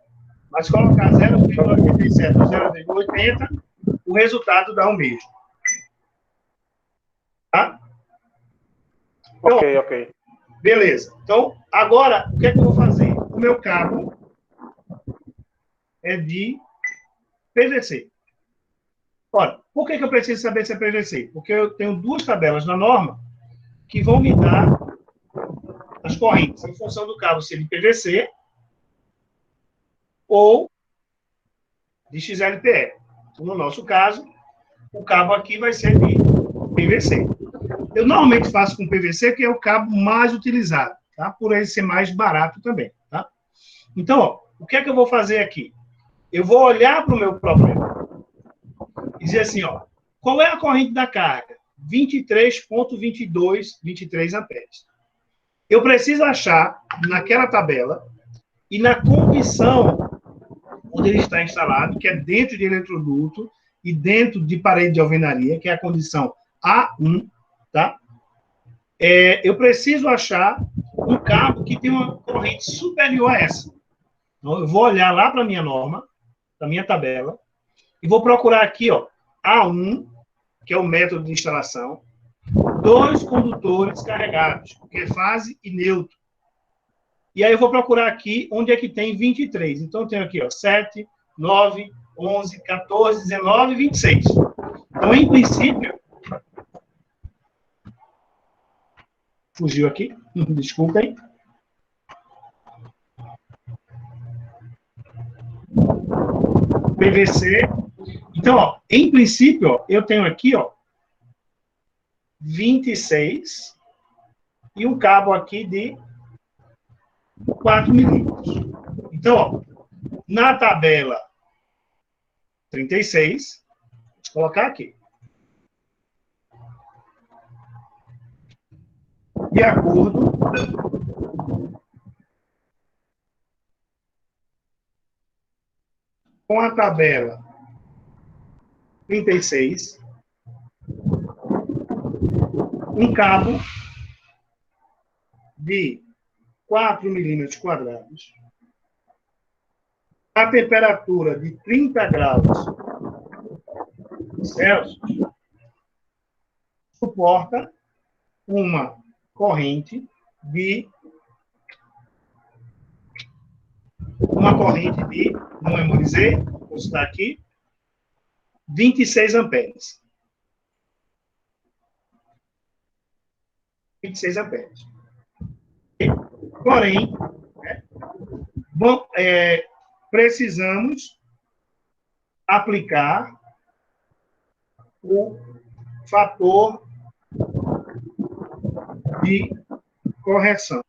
Mas colocar 0,87 ou 0,80, o resultado dá o mesmo. Tá? Então, Ok. beleza. Então, agora, o que é que eu vou fazer? O meu cabo é de PVC. Ora, por que eu preciso saber se é PVC? Porque eu tenho duas tabelas na norma que vão me dar as correntes em função do cabo ser de PVC ou de XLPE. Então, no nosso caso, o cabo aqui vai ser de PVC. Eu normalmente faço com PVC, que é o cabo mais utilizado, tá? Por ele ser mais barato também, tá? Então, ó, o que é que eu vou fazer aqui? Eu vou olhar para o meu problema e dizer assim, ó, qual é a corrente da carga? 23,22, 23 amperes. Eu preciso achar naquela tabela e na condição onde ele está instalado, que é dentro de eletroduto e dentro de parede de alvenaria, que é a condição A1, tá? Eu preciso achar um cabo que tem uma corrente superior a essa. Então, eu vou olhar lá para a minha norma, para a minha tabela, e vou procurar aqui, ó, A1, que é o método de instalação, 2 condutores carregados, que é fase e neutro. E aí eu vou procurar aqui onde é que tem 23. Então, eu tenho aqui, ó, 7, 9, 11, 14, 19 e 26. Então, em princípio... Fugiu aqui. Desculpem. PVC. Então, ó, em princípio, ó, eu tenho aqui, ó, 26 e um cabo aqui de 4 milímetros. Então, ó, na tabela 36, vou colocar aqui. De acordo com a tabela 36, um cabo de 4 milímetros quadrados, a temperatura de 30 graus Celsius, suporta uma corrente de não memorizei, vou citar aqui, 26 amperes. 26 amperes. Porém, precisamos aplicar o fator de correção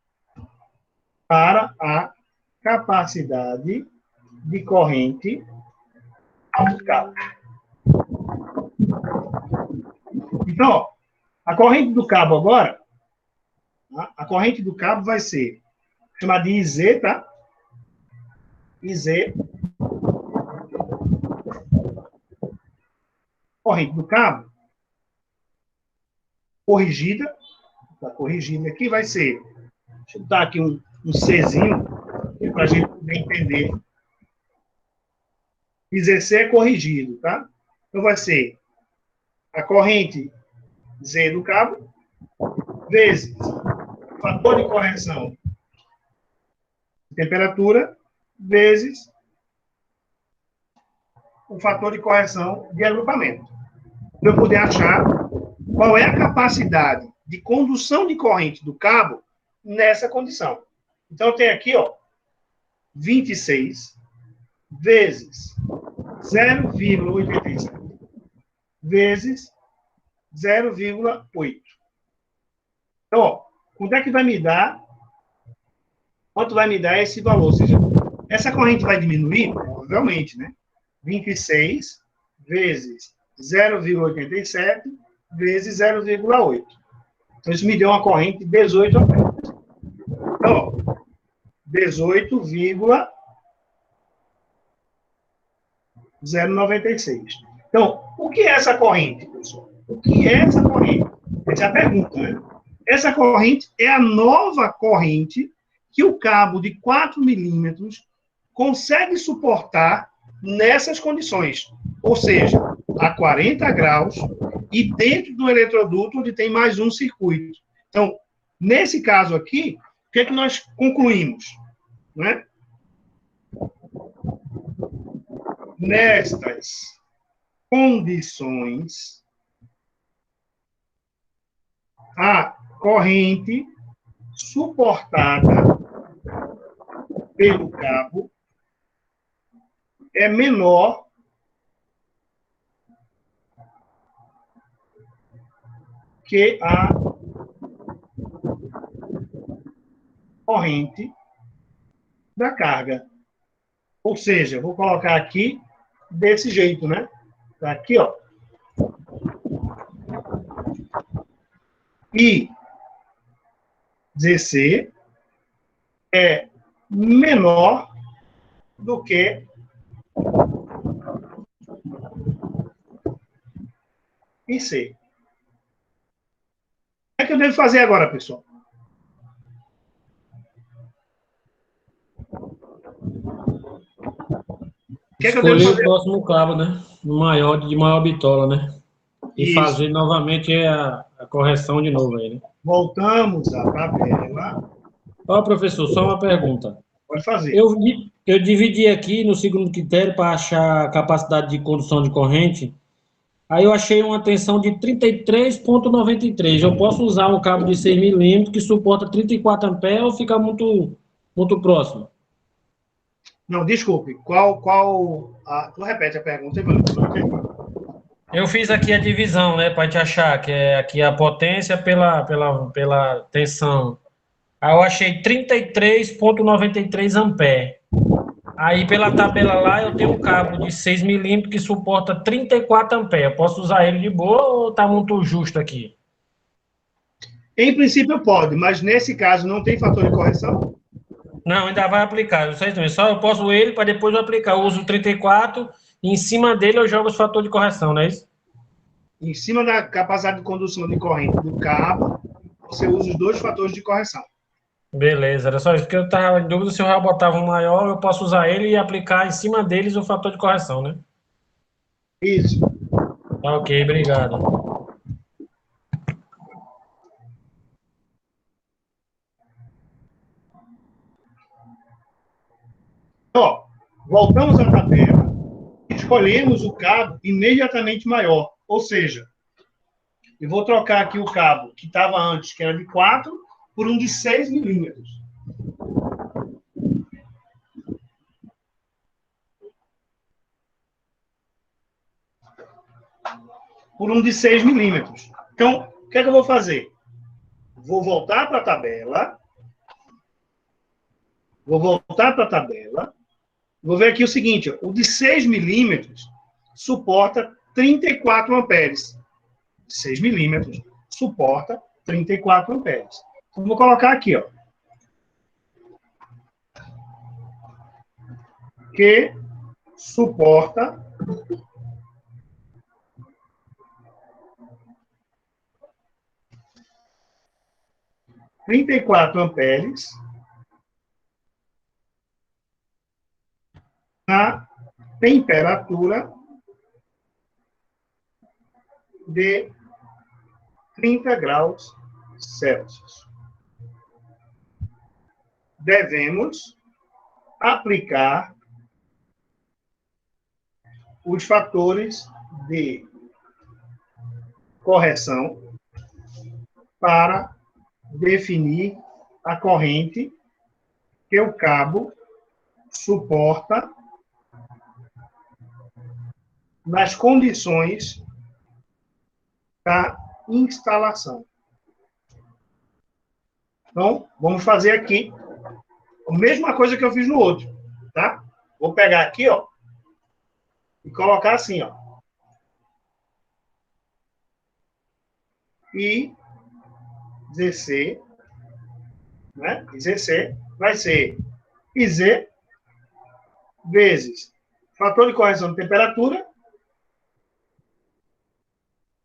para a capacidade de corrente do cabo. Então, ó, a corrente do cabo agora, tá? A corrente do cabo vai ser chamada de IZ, tá? IZ. Corrente do cabo corrigida, está corrigida aqui, vai ser, deixa eu dar aqui um Czinho, para a gente poder entender. IZC é corrigido, tá? Então vai ser a corrente Z do cabo, vezes o fator de correção de temperatura, vezes o fator de correção de agrupamento. Para eu poder achar qual é a capacidade de condução de corrente do cabo nessa condição. Então, eu tenho aqui, ó, 26 vezes 0,87 vezes 0,8. Então, ó, quanto é que vai me dar? Quanto vai me dar esse valor? Ou seja, essa corrente vai diminuir? Provavelmente, né? 26 vezes 0,87 vezes 0,8. Então, isso me deu uma corrente de 18 amperes. Então, 18,096. Então, o que é essa corrente, pessoal? O que é essa corrente? Essa é a pergunta, né? Essa corrente é a nova corrente que o cabo de 4 milímetros consegue suportar nessas condições, ou seja, a 40 graus e dentro do eletroduto onde tem mais um circuito. Então, nesse caso aqui, o que é que nós concluímos? Né? Nestas condições, a corrente suportada pelo cabo é menor que a corrente da carga. Ou seja, vou colocar aqui desse jeito, né? Tá aqui, ó. E ZC é menor do que IC. O que é que eu devo fazer agora, pessoal? O que é que eu devo Escolher o fazer? próximo cabo, né? Maior, de maior bitola, né? E Isso. fazer novamente a correção de novo aí, né? Voltamos à tabela. Ó, professor, só uma pergunta. Pode fazer. Eu dividi aqui no segundo critério para achar a capacidade de condução de corrente. Aí eu achei uma tensão de 33,93. Eu posso usar um cabo de 6 milímetros que suporta 34 amperes ou fica muito próximo? Não, desculpe. Tu repete a pergunta, Ivan. Eu fiz aqui a divisão, né, para te achar, que é aqui a potência pela tensão. Aí eu achei 33,93 amperes. Aí pela tabela lá eu tenho um cabo de 6 milímetros que suporta 34 amperes. Posso usar ele de boa ou tá muito justo aqui? Em princípio pode, mas nesse caso não tem fator de correção? Não, ainda vai aplicar. Não sei também. Só eu posso ele para depois eu aplicar. Eu uso o 34 e em cima dele eu jogo os fatores de correção, não é isso? Em cima da capacidade de condução de corrente do cabo, você usa os dois fatores de correção. Beleza, era só isso. Porque eu estava em dúvida se eu já botava um maior, eu posso usar ele e aplicar em cima deles o fator de correção, né? Isso. Tá, ok, obrigado. Ó, voltamos à tabela, escolhemos o cabo imediatamente maior, ou seja, eu vou trocar aqui o cabo que estava antes, que era de 4, por um de 6 milímetros. Por um de 6 milímetros. Então, o que é que eu vou fazer? Vou voltar para a tabela. Vou ver aqui o seguinte, ó, o de 6 milímetros suporta 34 amperes. 6 milímetros suporta 34 amperes. Então, vou colocar aqui, ó. Que suporta 34 amperes na temperatura de 30 graus Celsius. Devemos aplicar os fatores de correção para definir a corrente que o cabo suporta nas condições da instalação. Então, vamos fazer aqui a mesma coisa que eu fiz no outro, tá? Vou pegar aqui, ó, e colocar assim, ó. E ZC, né? ZC vai ser IZ vezes fator de correção de temperatura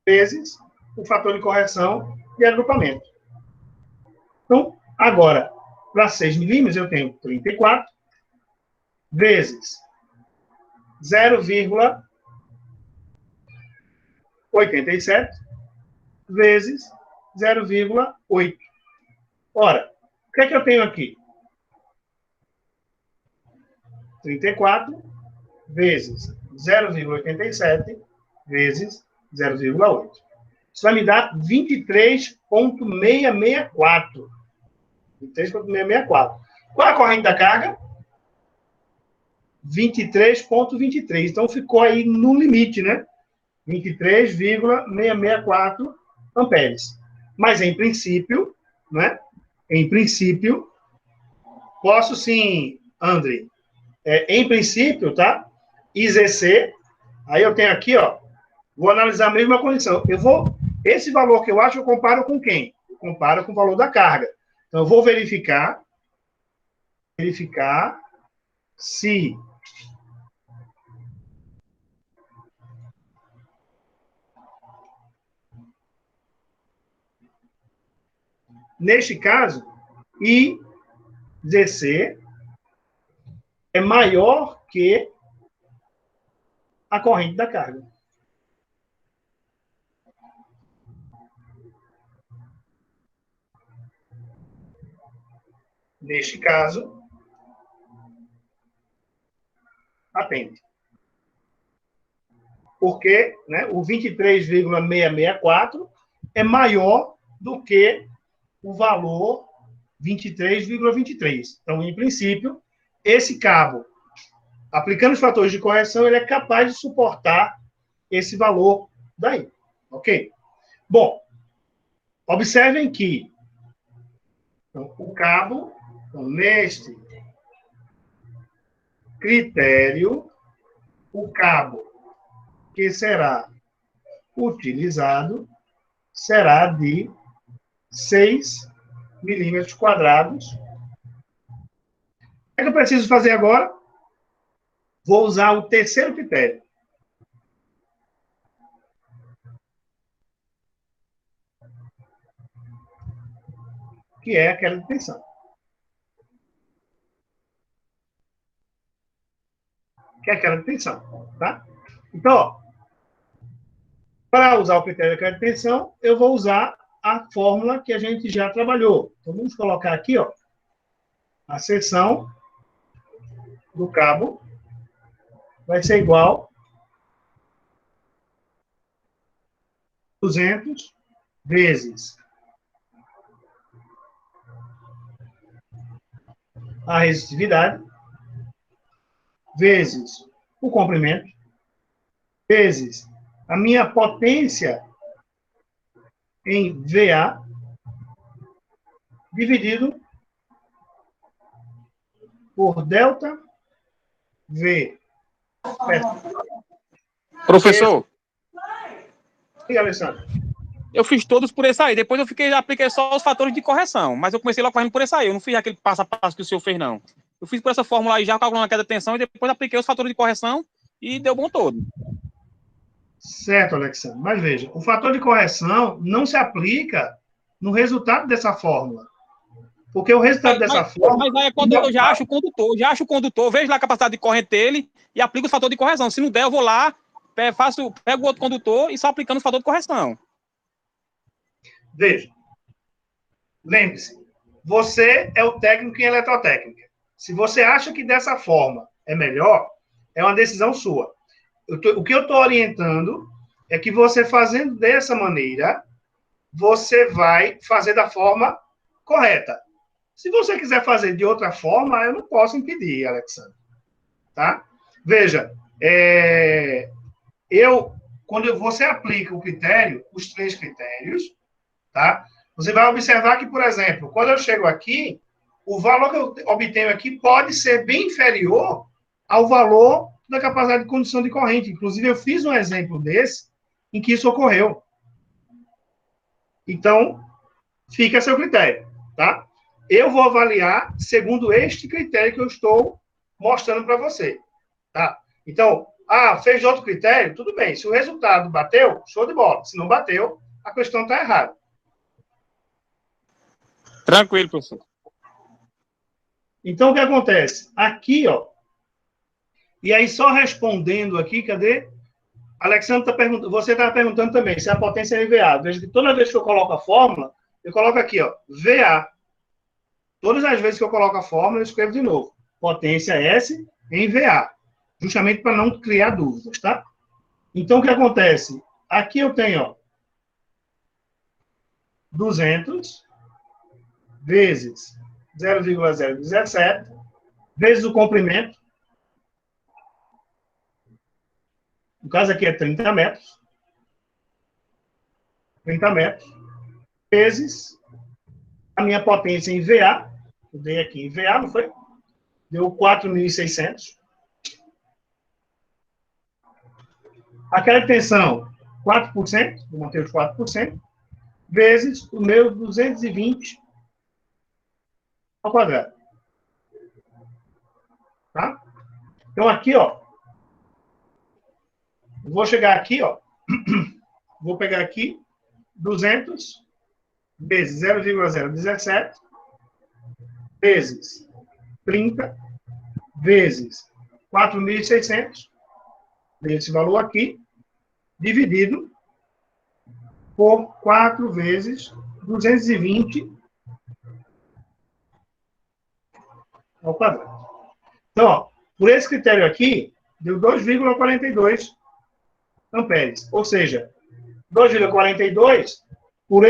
vezes o fator de correção de agrupamento. Então, agora, para 6 milímetros, eu tenho 34 vezes 0,87 vezes 0,8. Ora, o que é que eu tenho aqui? 34 vezes 0,87 vezes 0,8. Isso vai me dar 23,664. 23,664. Qual é a corrente da carga? 23,23. Então, ficou aí no limite, né? 23,664 amperes. Mas, em princípio, né? Em princípio, posso sim, André. Em princípio, tá? IZC, aí eu tenho aqui, ó, vou analisar a mesma condição. Esse valor que eu acho, eu comparo com quem? Eu comparo com o valor da carga. Então, eu vou verificar se neste caso, IZC é maior que a corrente da carga. Neste caso, atende. Porque, né, o 23,664 é maior do que o valor 23,23. Então, em princípio, esse cabo, aplicando os fatores de correção, ele é capaz de suportar esse valor daí. Ok? Bom, observem que então, o cabo, então, neste critério, o cabo que será utilizado será de 6 milímetros quadrados. O que eu preciso fazer agora? Vou usar o terceiro critério. Que é aquela de tensão. Que é aquela de tensão, tá? Então, ó, para usar o critério daquela de tensão, eu vou usar a fórmula que a gente já trabalhou. Então, vamos colocar aqui, ó, a seção do cabo vai ser igual a 200 vezes a resistividade, vezes o comprimento, vezes a minha potência em VA, dividido por delta V. Professor, E, Alessandro? eu fiz todos por esse aí. Depois eu apliquei só os fatores de correção. Mas eu comecei logo fazendo por esse aí. Eu não fiz aquele passo a passo que o senhor fez, não. Eu fiz por essa fórmula aí, já calculando a queda de tensão, e depois apliquei os fatores de correção e deu bom todo. Certo, Alexandre. Mas veja, o fator de correção não se aplica no resultado dessa fórmula. Porque o resultado dessa fórmula... Mas aí é quando eu já acho o condutor, vejo lá a capacidade de corrente dele e aplico os fatores de correção. Se não der, eu vou lá, pego o outro condutor e só aplicando os fatores de correção. Veja, lembre-se, você é o técnico em eletrotécnica. Se você acha que dessa forma é melhor, é uma decisão sua. O que eu estou orientando é que você fazendo dessa maneira, você vai fazer da forma correta. Se você quiser fazer de outra forma, eu não posso impedir, Alexandre. Tá? Veja, quando você aplica o critério, os 3 critérios, tá? Você vai observar que, por exemplo, quando eu chego aqui, o valor que eu obtenho aqui pode ser bem inferior ao valor da capacidade de condução de corrente. Inclusive, eu fiz um exemplo desse em que isso ocorreu. Então, fica a seu critério, tá? Eu vou avaliar segundo este critério que eu estou mostrando para você, tá? Então, fez de outro critério? Tudo bem. Se o resultado bateu, show de bola. Se não bateu, a questão está errada. Tranquilo, professor. Então, o que acontece? Aqui, ó, E aí, só respondendo aqui, cadê? Alexandre tá perguntando, você estava perguntando também se a potência é VA. Veja que toda vez que eu coloco a fórmula, eu coloco aqui, ó, VA. Todas as vezes que eu coloco a fórmula, eu escrevo de novo. Potência S em VA. Justamente para não criar dúvidas, tá? Então, o que acontece? Aqui eu tenho, ó, 200 vezes 0,017 vezes o comprimento. No caso aqui é 30 metros. 30 metros. Vezes a minha potência em VA. Eu dei aqui em VA, não foi? Deu 4.600. Aquela tensão, 4%, vou manter os 4%, vezes o meu 220 ao quadrado. Tá? Então, aqui, ó, vou chegar aqui, ó, vou pegar aqui 200 vezes 0,017 vezes 30 vezes 4.600, desse valor aqui, dividido por 4 vezes 220 ao quadrado. Então, ó, por esse critério aqui, deu 2,42 amperes. Ou seja, 2,42 por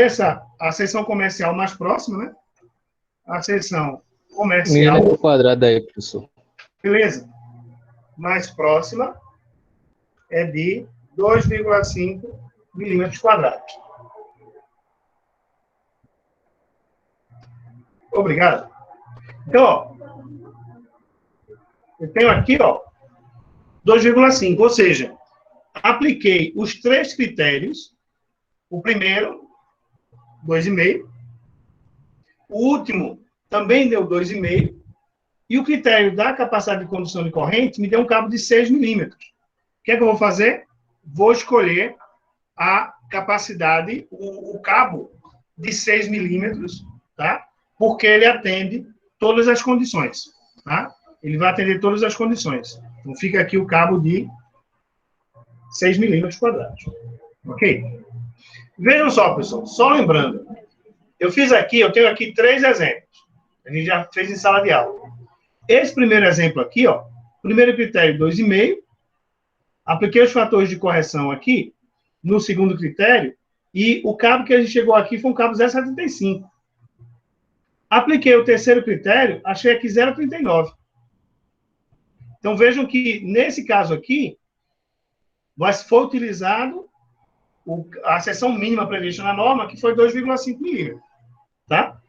a seção comercial mais próxima, né? A seção comercial... Milímetro quadrado aí, professor. Beleza. Mais próxima é de 2,5 milímetros quadrados. Obrigado. Então, ó, eu tenho aqui, ó, 2,5, ou seja, apliquei os 3 critérios. O primeiro, 2,5. O último também deu 2,5. E o critério da capacidade de condução de corrente me deu um cabo de 6 milímetros. O que é que eu vou fazer? Vou escolher a capacidade, o cabo de 6 milímetros, tá? Porque ele atende todas as condições, tá? Ele vai atender todas as condições. Então, fica aqui o cabo de 6 milímetros quadrados. Ok? Vejam só, pessoal, só lembrando, eu tenho aqui 3 exemplos. A gente já fez em sala de aula. Esse primeiro exemplo aqui, ó, primeiro critério, 2,5. Apliquei os fatores de correção aqui, no segundo critério, e o cabo que a gente chegou aqui foi um cabo 0,75. Apliquei o terceiro critério, achei aqui 0,39. Então, vejam que, nesse caso aqui, foi utilizado a seção mínima prevista na norma, que foi 2,5 milímetros. Tá?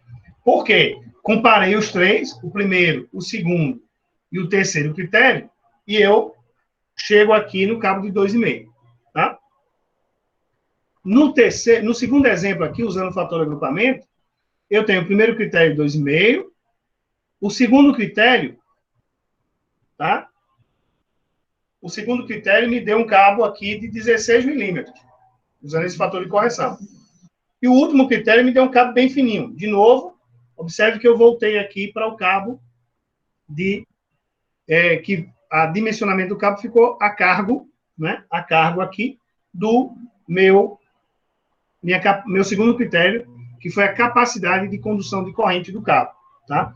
Por quê? Comparei os 3, o primeiro, o segundo e o terceiro critério, e eu chego aqui no cabo de 2,5. Tá? No segundo exemplo aqui, usando o fator agrupamento, eu tenho o primeiro critério 2,5, o segundo critério, tá? O segundo critério me deu um cabo aqui de 16 milímetros, usando esse fator de correção. E o último critério me deu um cabo bem fininho. De novo, observe que eu voltei aqui para o cabo que a dimensionamento do cabo ficou a cargo, né? A cargo aqui do meu segundo critério, que foi a capacidade de condução de corrente do cabo, tá?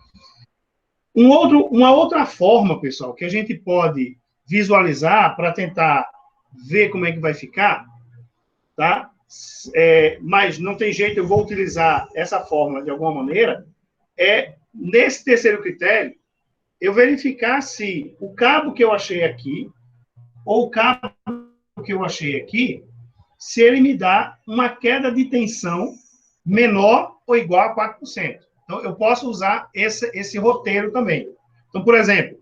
Uma outra forma, pessoal, que a gente pode visualizar para tentar ver como é que vai ficar, tá? Mas não tem jeito, eu vou utilizar essa fórmula de alguma maneira, nesse terceiro critério, eu verificar se o cabo que eu achei aqui, ou o cabo que eu achei aqui, se ele me dá uma queda de tensão menor ou igual a 4%. Então, eu posso usar esse roteiro também. Então, por exemplo,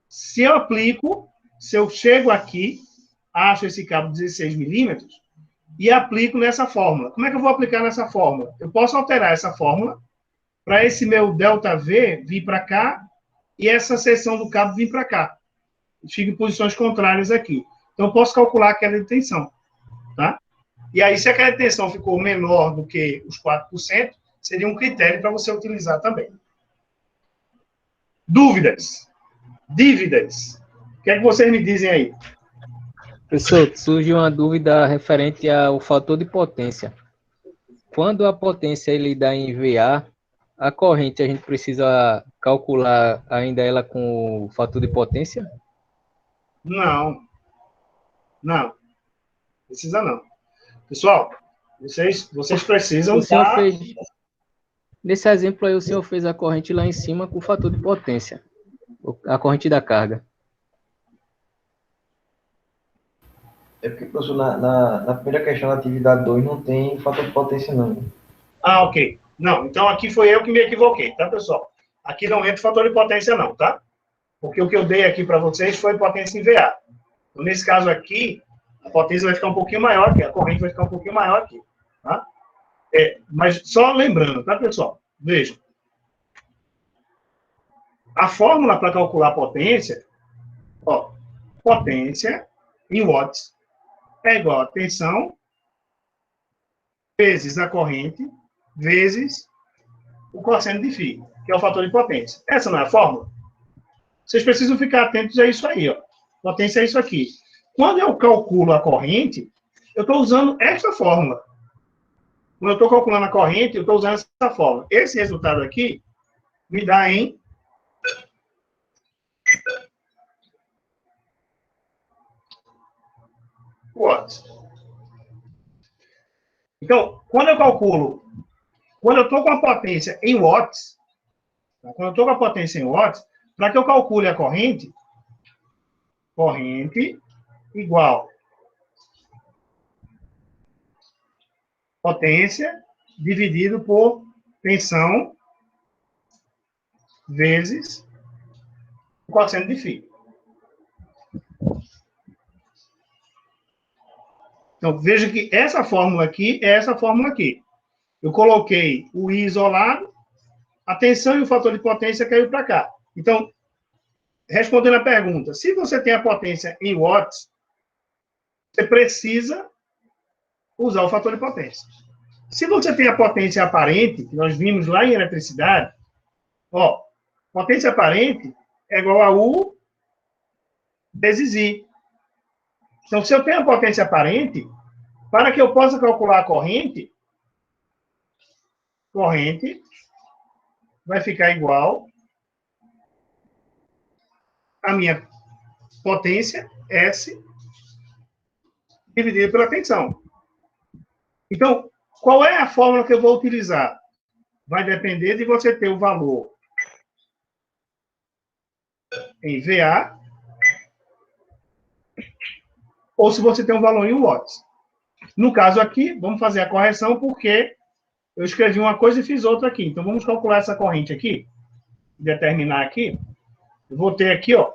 se eu chego aqui, acho esse cabo de 16 milímetros, e aplico nessa fórmula. Como é que eu vou aplicar nessa fórmula? Eu posso alterar essa fórmula para esse meu ΔV vir para cá e essa seção do cabo vir para cá. Fica em posições contrárias aqui. Então, eu posso calcular a queda de tensão. Tá? E aí, se a queda de tensão ficou menor do que os 4%, seria um critério para você utilizar também. Dúvidas? Dívidas? que é que vocês me dizem aí? Professor, surge uma dúvida referente ao fator de potência. Quando a potência ele dá em VA, a corrente a gente precisa calcular ainda ela com o fator de potência? Não. Não. Precisa não. Pessoal, vocês precisam O senhor dar... fez, nesse exemplo aí, o senhor fez a corrente lá em cima com o fator de potência, a corrente da carga. É porque, professor, na primeira questão da atividade 2 não tem fator de potência, não. Ah, ok. Não, então aqui foi eu que me equivoquei, tá, pessoal? Aqui não entra fator de potência não, tá? Porque o que eu dei aqui para vocês foi potência em VA. Então, nesse caso aqui, a potência vai ficar um pouquinho maior aqui, a corrente vai ficar um pouquinho maior aqui, tá? Mas só lembrando, tá, pessoal? Vejam. A fórmula para calcular a potência, ó, potência em watts é igual a tensão vezes a corrente vezes o cosseno de φ, que é o fator de potência. Essa não é a fórmula? Vocês precisam ficar atentos a isso aí, ó. Potência é isso aqui. Quando eu calculo a corrente, eu estou usando esta fórmula. Quando eu estou calculando a corrente, eu estou usando essa fórmula. Esse resultado aqui me dá em watts. Então, quando eu estou com a potência em watts, para que eu calcule a corrente igual potência dividido por tensão vezes o cosseno de φ. Então, veja que essa fórmula aqui é essa fórmula aqui. Eu coloquei o I isolado, a tensão e o fator de potência caiu para cá. Então, respondendo a pergunta, se você tem a potência em watts, você precisa usar o fator de potência. Se você tem a potência aparente, que nós vimos lá em eletricidade, ó, potência aparente é igual a U vezes I. Então, se eu tenho a potência aparente, para que eu possa calcular a corrente vai ficar igual a minha potência, S, dividido pela tensão. Então, qual é a fórmula que eu vou utilizar? Vai depender de você ter o valor em VA ou se você tem um valor em watts. No caso aqui, vamos fazer a correção porque eu escrevi uma coisa e fiz outra aqui. Então, vamos calcular essa corrente aqui, determinar aqui. Eu vou ter aqui, ó,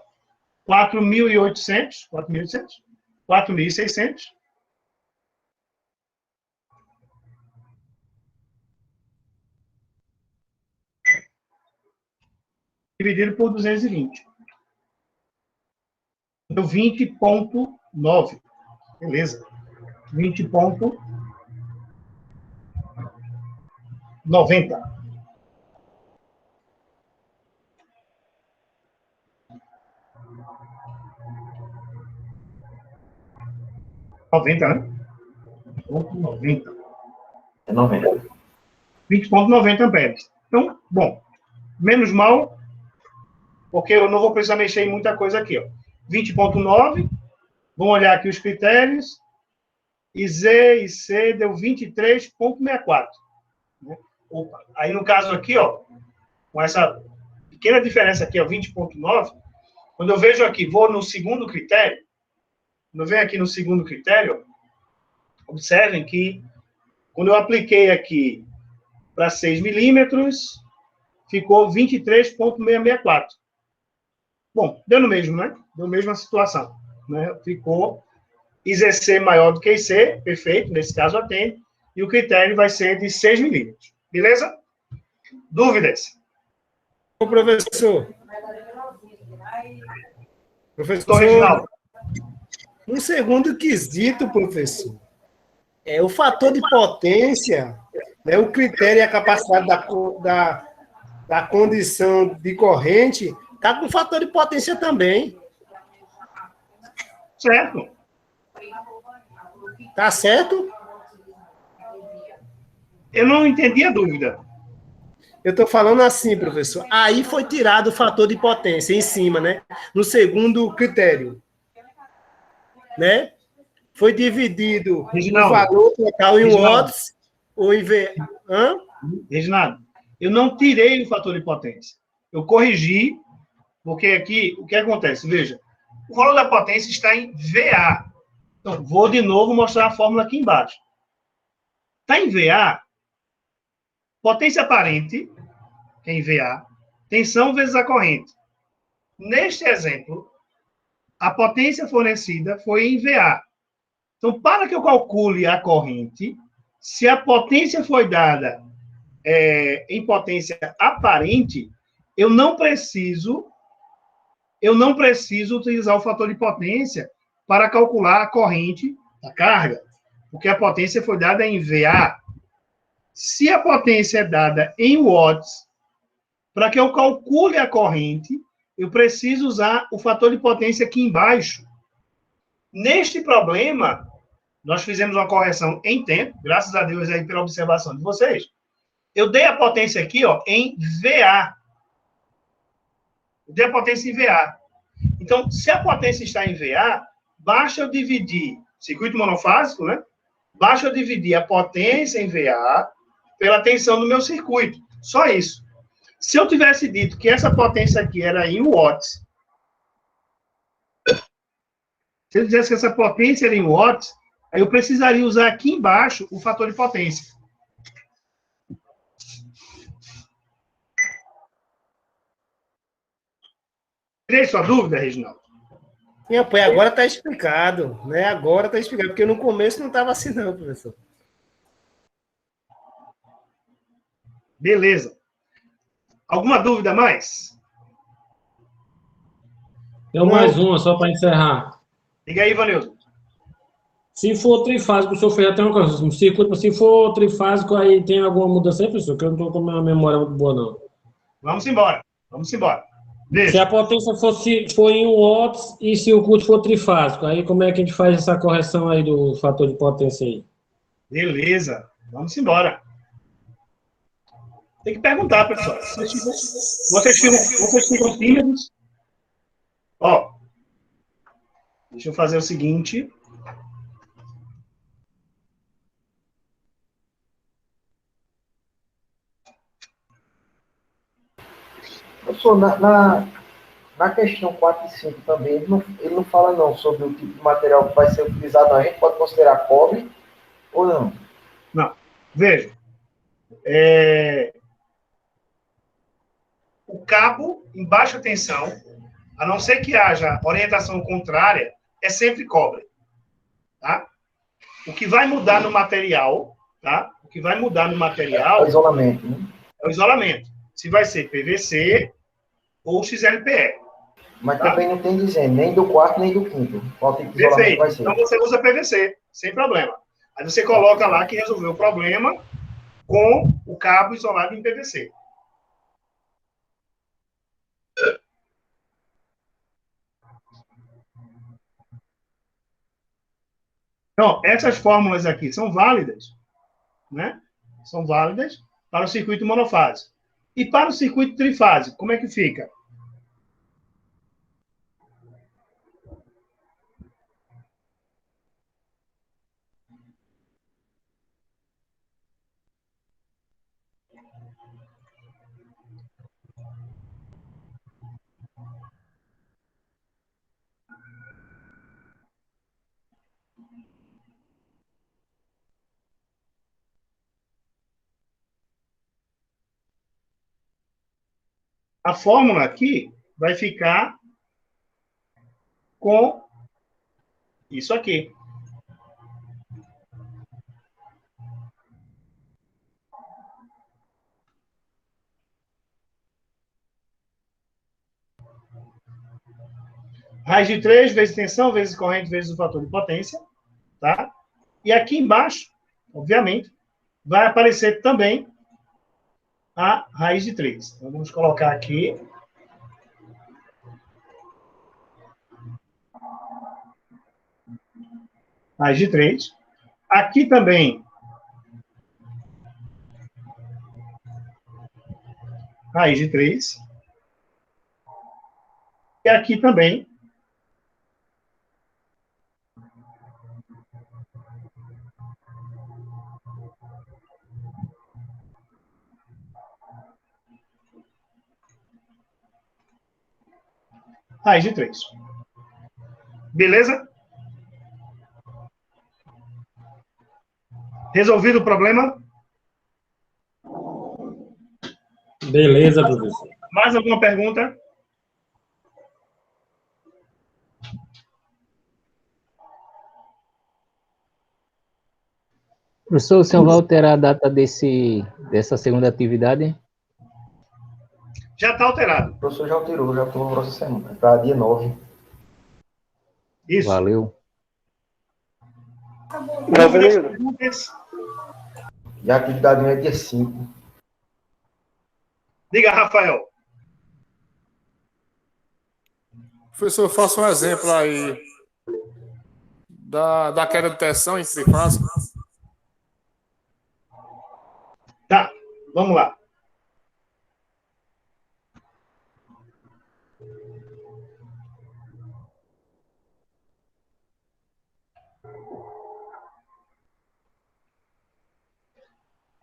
4.600, dividido por 220. Deu 20,9. Beleza. 20,90. Né? 90. É 90. 20,90 amperes. Então, bom, menos mal, porque eu não vou precisar mexer em muita coisa aqui, ó. 20,9. Vamos olhar aqui os critérios. E Z e C deu 23,64. Né? Opa. Aí, no caso aqui, ó, com essa pequena diferença aqui, ó, 20,9, quando eu vejo aqui, vou no segundo critério, quando eu venho aqui no segundo critério, observem que quando eu apliquei aqui para 6 milímetros, ficou 23,664. Bom, deu no mesmo, né? Deu a mesma situação. Né? Ficou IZC maior do que IC, perfeito, nesse caso atende, e o critério vai ser de 6 milímetros. Beleza? Dúvidas? Ô, professor. Professor, um segundo quesito, professor. O fator de potência, né, o critério e a capacidade da condição de corrente, está com fator de potência também. Certo. Tá certo? Eu não entendi a dúvida. Eu estou falando assim, professor. Aí foi tirado o fator de potência em cima, né? No segundo critério, né? Foi dividido o Reginaldo. valor total em Reginaldo. watts ou em V. Hã? Reginaldo, eu não tirei o fator de potência. Eu corrigi, porque aqui, o que acontece? Veja, o valor da potência está em VA. Então, vou de novo mostrar a fórmula aqui embaixo. Está em VA, potência aparente, que é em VA, tensão vezes a corrente. Neste exemplo, a potência fornecida foi em VA. Então, para que eu calcule a corrente, se a potência foi dada em potência aparente, eu não preciso utilizar o fator de potência para calcular a corrente da carga, porque a potência foi dada em VA. Se a potência é dada em watts, para que eu calcule a corrente, eu preciso usar o fator de potência aqui embaixo. Neste problema, nós fizemos uma correção em tempo, graças a Deus aí pela observação de vocês. Eu dei a potência aqui, ó, em VA. Eu dei a potência em VA. Então, se a potência está em VA, basta eu dividir, circuito monofásico, né? Basta eu dividir a potência em VA pela tensão do meu circuito. Só isso. Se eu tivesse dito que essa potência aqui era em watts, se eu dissesse que essa potência era em watts, aí eu precisaria usar aqui embaixo o fator de potência. Tirei sua dúvida, Reginaldo? Minha pai, agora está explicado, né? Agora está explicado, porque no começo não estava assim, não, professor. Beleza. Alguma dúvida a mais? Tem mais uma, só para encerrar. Diga aí, Ivanildo. Se for trifásico, o senhor fez até uma coisa, um circuito, se for trifásico, aí tem alguma mudança aí, professor? Que eu não estou com a minha memória muito boa, não. Vamos embora. Vamos embora. Se a potência for em watts e se o curto for trifásico, aí como é que a gente faz essa correção aí do fator de potência aí? Beleza. Vamos embora. Tem que perguntar, pessoal. Vocês ficam tímidos? Ó, deixa eu fazer o seguinte. Professor, na questão 4 e 5 também, ele não fala não sobre o tipo de material que vai ser utilizado. A gente pode considerar cobre ou não? Não. Veja. O cabo em baixa tensão, a não ser que haja orientação contrária, é sempre cobre. Tá? O que vai mudar no material, tá? O que vai mudar no material É o isolamento, né? É o isolamento. Se vai ser PVC ou XLPE. Mas tá? também não tem dizendo, nem do quarto, nem do quinto. Qual tipo de isolamento vai ser? Então você usa PVC, sem problema. Aí você coloca lá que resolveu o problema com o cabo isolado em PVC. Então, essas fórmulas aqui são válidas, né? São válidas para o circuito monofásico. E para o circuito trifásico, como é que fica? A fórmula aqui vai ficar com isso aqui. Raiz de 3 vezes tensão, vezes corrente, vezes o fator de potência. Tá? E aqui embaixo, obviamente, vai aparecer também a raiz de 3. Então, vamos colocar aqui. raiz de 3. Aqui também, raiz de 3. E aqui também, raiz de 3. Beleza? Resolvido o problema? Beleza, professor. Mais alguma pergunta? Professor, o senhor vai alterar a data dessa segunda atividade? Já está alterado. O professor já alterou, já estou na próxima semana, para dia 9. Isso. Valeu. Não, Venildo. E a atividade é dia 5. Diga, Rafael. Professor, faça um exemplo aí da queda de tensão em trifase. Tá, vamos lá.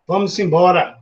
Vamos embora.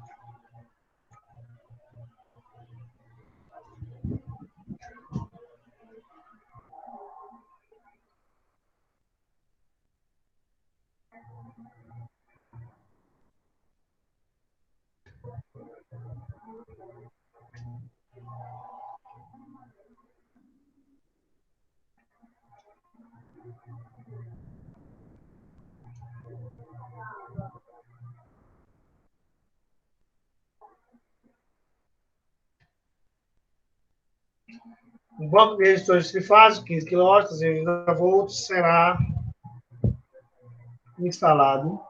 Um bloco de resistores trifásicos, 15 kV, 30 volts, será instalado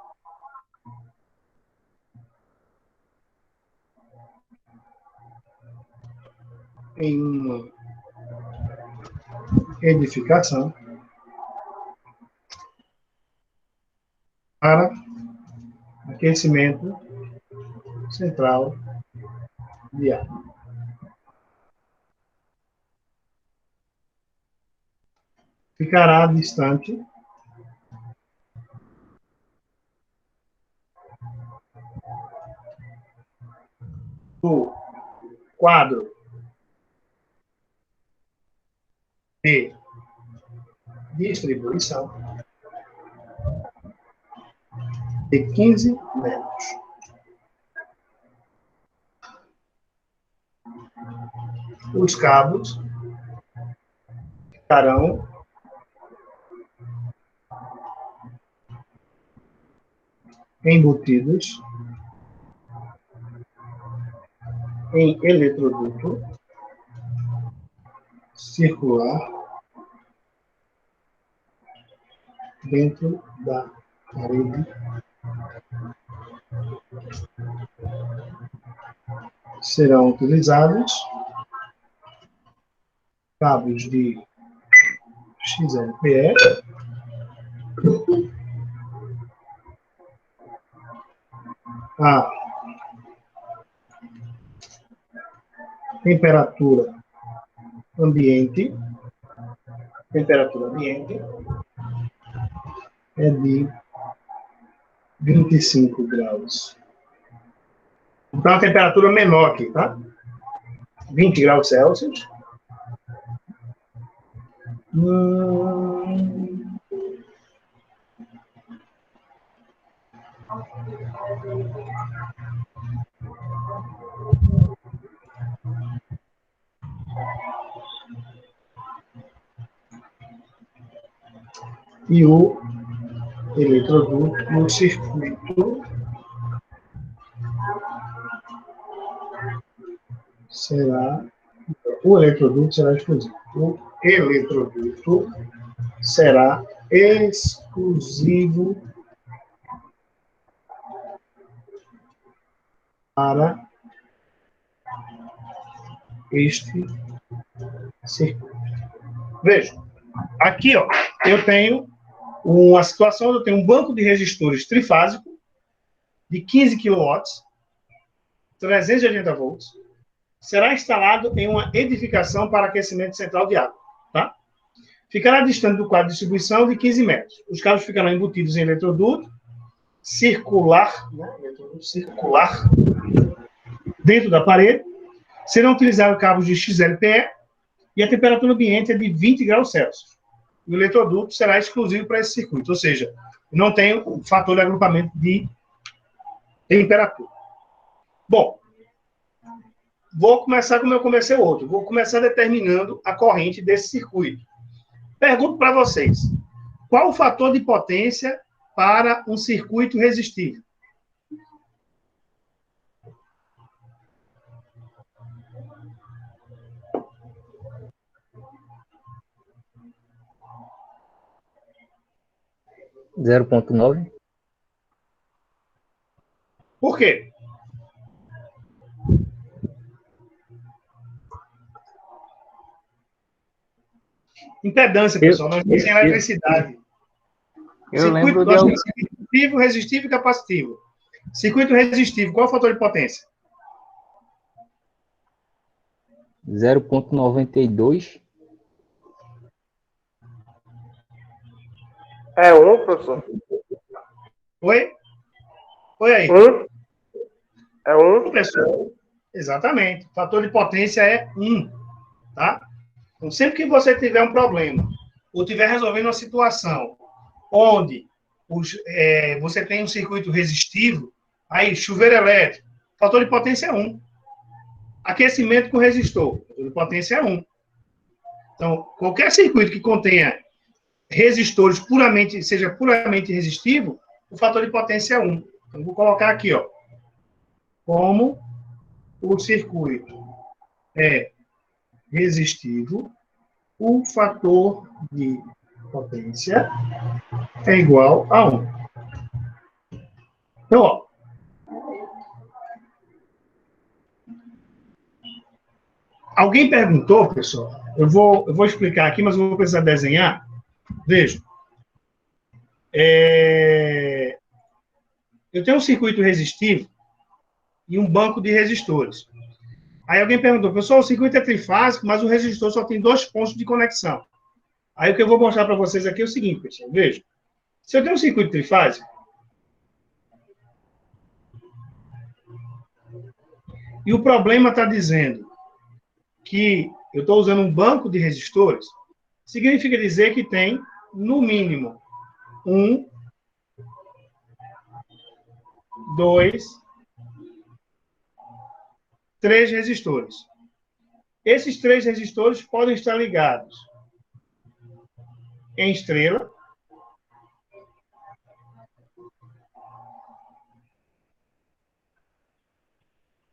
em uma edificação para aquecimento central de ar. Ficará distante do quadro de distribuição de 15 metros. Os cabos ficarão embutidos em eletroduto circular dentro da parede serão utilizados cabos de XLPE a temperatura ambiente é de 25 graus. Então, a temperatura menor aqui, tá? 20 graus Celsius. E o eletroduto no circuito o eletroduto será exclusivo. O eletroduto será exclusivo para este circuito. Veja, aqui, ó, eu tenho uma situação onde eu tenho um banco de resistores trifásico de 15 kW, 380 volts, será instalado em uma edificação para aquecimento central de água. Tá? Ficará distante do quadro de distribuição de 15 metros. Os cabos ficarão embutidos em eletroduto circular, circular dentro da parede. Serão utilizados cabos de XLPE e a temperatura ambiente é de 20 graus Celsius. O eletroduto será exclusivo para esse circuito, ou seja, não tem o fator de agrupamento de temperatura. Bom, vou começar como eu comecei o outro. Vou começar determinando a corrente desse circuito. Pergunto para vocês, qual o fator de potência para um circuito resistível? Zero ponto nove. Por quê? Impedância, pessoal, nós temos eletricidade. Eu lembro de alguém. Circuito resistivo e capacitivo. Circuito resistivo, qual é o fator de potência? 0,92. É 1, professor? Oi? Oi aí. 1? É 1? Pessoal, exatamente. O fator de potência é 1. Tá? Então, sempre que você tiver um problema, ou estiver resolvendo uma situação onde você tem um circuito resistivo, aí chuveiro elétrico, fator de potência é 1. Aquecimento com resistor, fator de potência é 1. Então, qualquer circuito que contenha resistores seja puramente resistivo, o fator de potência é 1. Então, vou colocar aqui, ó, como o circuito é resistivo, o fator de potência é igual a 1. Então, ó, alguém perguntou, pessoal, eu vou explicar aqui, mas eu vou precisar desenhar. Veja. Eu tenho um circuito resistivo e um banco de resistores. Aí alguém perguntou, pessoal, o circuito é trifásico, mas o resistor só tem 2 pontos de conexão. Aí o que eu vou mostrar para vocês aqui é o seguinte, pessoal, veja. Se eu tenho um circuito trifásico, e o problema está dizendo que eu estou usando um banco de resistores, significa dizer que tem, no mínimo, 1, 2, 3 resistores. Esses 3 resistores podem estar ligados em estrela,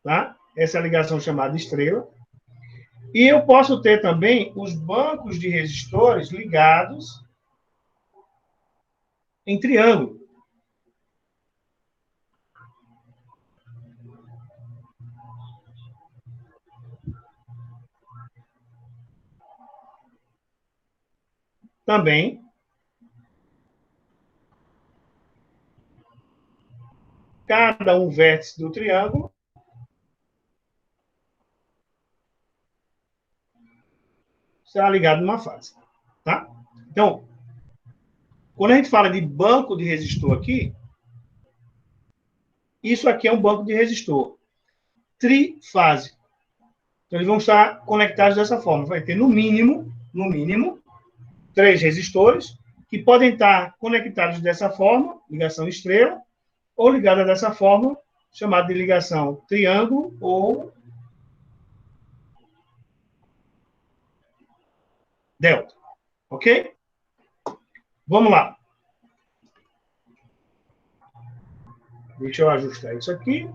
tá? Essa é a ligação chamada estrela. E eu posso ter também os bancos de resistores ligados em triângulo. Também. Cada um vértice do triângulo será ligado numa fase. Tá? Então, quando a gente fala de banco de resistor aqui, isso aqui é um banco de resistor trifásico. Então, eles vão estar conectados dessa forma. Vai ter, no mínimo, 3 resistores, que podem estar conectados dessa forma, ligação estrela, ou ligada dessa forma, chamada de ligação triângulo ou delta. Ok? Vamos lá. Deixa eu ajustar isso aqui.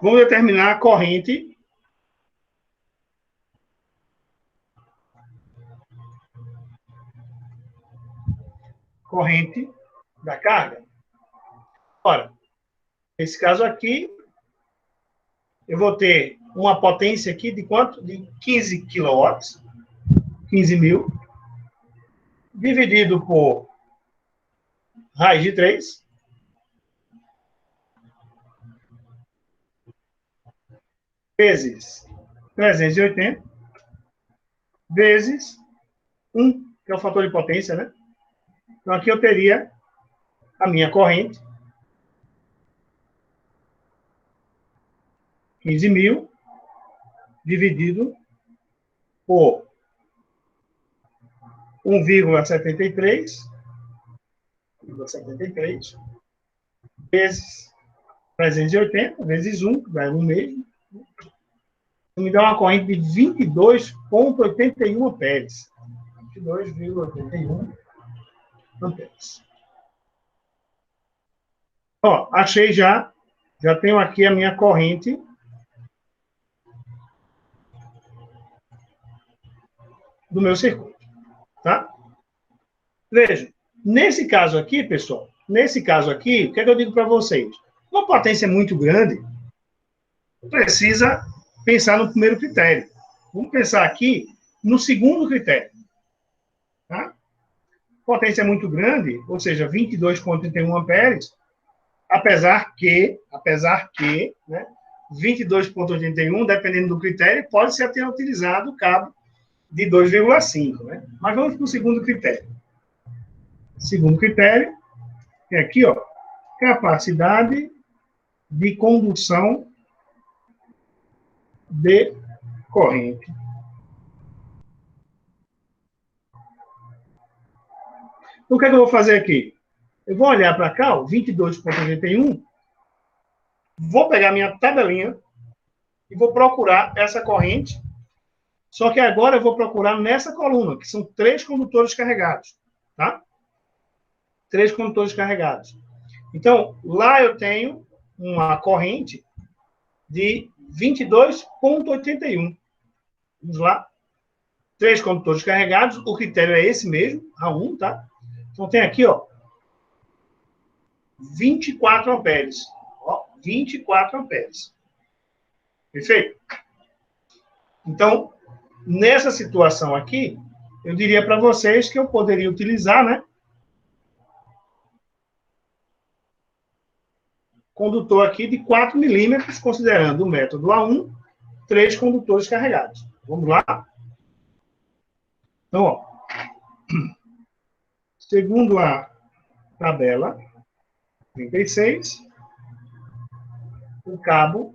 Vamos determinar a corrente da carga. Ora, nesse caso aqui, eu vou ter uma potência aqui de quanto? De 15 kW, 15.000, dividido por raiz de 3, vezes 380, vezes 1, que é o fator de potência, né? Então, aqui eu teria a minha corrente, 15.000, dividido por 1,73, vezes 380, vezes 1, que dá 1 mesmo. Me dá uma corrente de 22,81 amperes. 22,81 amperes. Ó, achei já tenho aqui a minha corrente do meu circuito, tá? Veja, nesse caso aqui, pessoal, o que é que eu digo para vocês? Uma potência muito grande precisa pensar no primeiro critério. Vamos pensar aqui no segundo critério, tá? Potência muito grande, ou seja, 22,31 amperes, apesar que, né, 22,81, dependendo do critério, pode ser até utilizado o cabo de 2,5, né? Mas vamos para o segundo critério. Segundo critério é aqui, ó, capacidade de condução de corrente. Então, o que é que eu vou fazer aqui? Eu vou olhar para cá, 22,81, vou pegar minha tabelinha e vou procurar essa corrente, só que agora eu vou procurar nessa coluna, que são 3 condutores carregados, tá? 3 condutores carregados. Então, lá eu tenho uma corrente de 22,81. Vamos lá. 3 condutores carregados, o critério é esse mesmo, A1, tá? Então, tem aqui, ó, 24 amperes. Ó, 24 amperes. Perfeito? Então, nessa situação aqui, eu diria para vocês que eu poderia utilizar, né, condutor aqui de 4 milímetros, considerando o método A1, 3 condutores carregados. Vamos lá? Então, ó, segundo a tabela 36, o cabo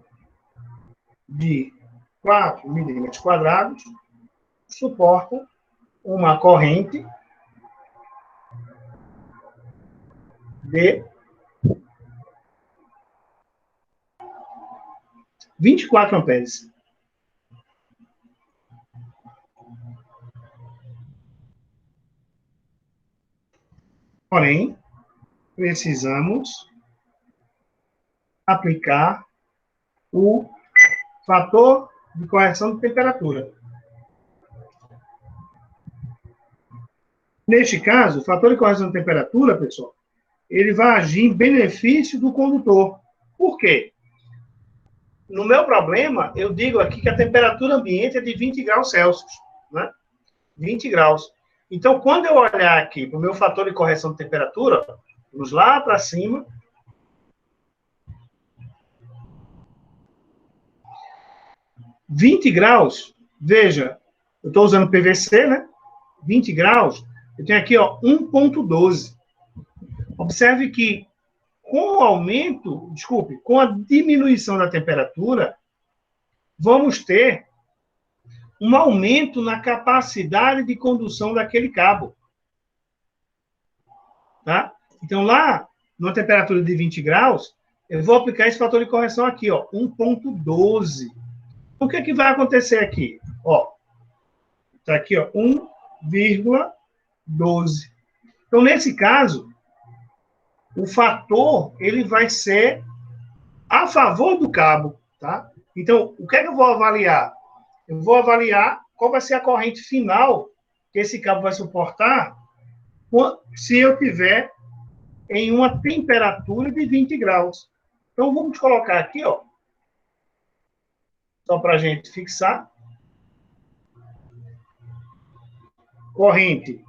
de 4 milímetros quadrados suporta uma corrente de 24 amperes. Porém, precisamos aplicar o fator de correção de temperatura. Neste caso, o fator de correção de temperatura, pessoal, ele vai agir em benefício do condutor. Por quê? No meu problema, eu digo aqui que a temperatura ambiente é de 20 graus Celsius, né? 20 graus. Então, quando eu olhar aqui para o meu fator de correção de temperatura, vamos lá para cima. – 20 graus, veja, eu estou usando PVC, né? 20 graus, eu tenho aqui, ó, 1,12. Observe que com o aumento, com a diminuição da temperatura, vamos ter um aumento na capacidade de condução daquele cabo. Tá? Então, lá, numa temperatura de 20 graus, eu vou aplicar esse fator de correção aqui, ó, 1,12. O que é que vai acontecer aqui? Ó, tá aqui, ó, 1,12. Então, nesse caso, o fator, ele vai ser a favor do cabo, tá? Então, o que é que eu vou avaliar? Eu vou avaliar qual vai ser a corrente final que esse cabo vai suportar se eu tiver em uma temperatura de 20 graus. Então, vamos colocar aqui, ó, só para a gente fixar. Corrente.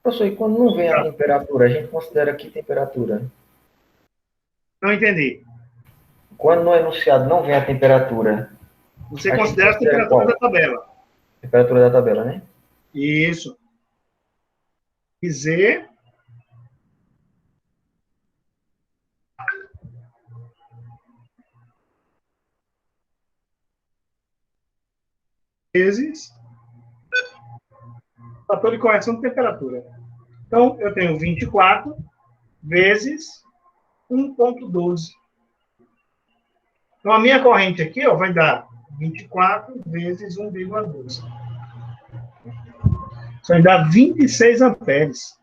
Professor, e quando não vem a temperatura, a gente considera que temperatura? Não entendi. Quando no enunciado não vem a temperatura, Você considera a temperatura da tabela. Temperatura da tabela, né? Isso. E Z vezes fator de correção de temperatura. Então, eu tenho 24 vezes 1,12. Então, a minha corrente aqui, ó, vai dar 24 vezes 1,12. Isso vai dar 26 amperes.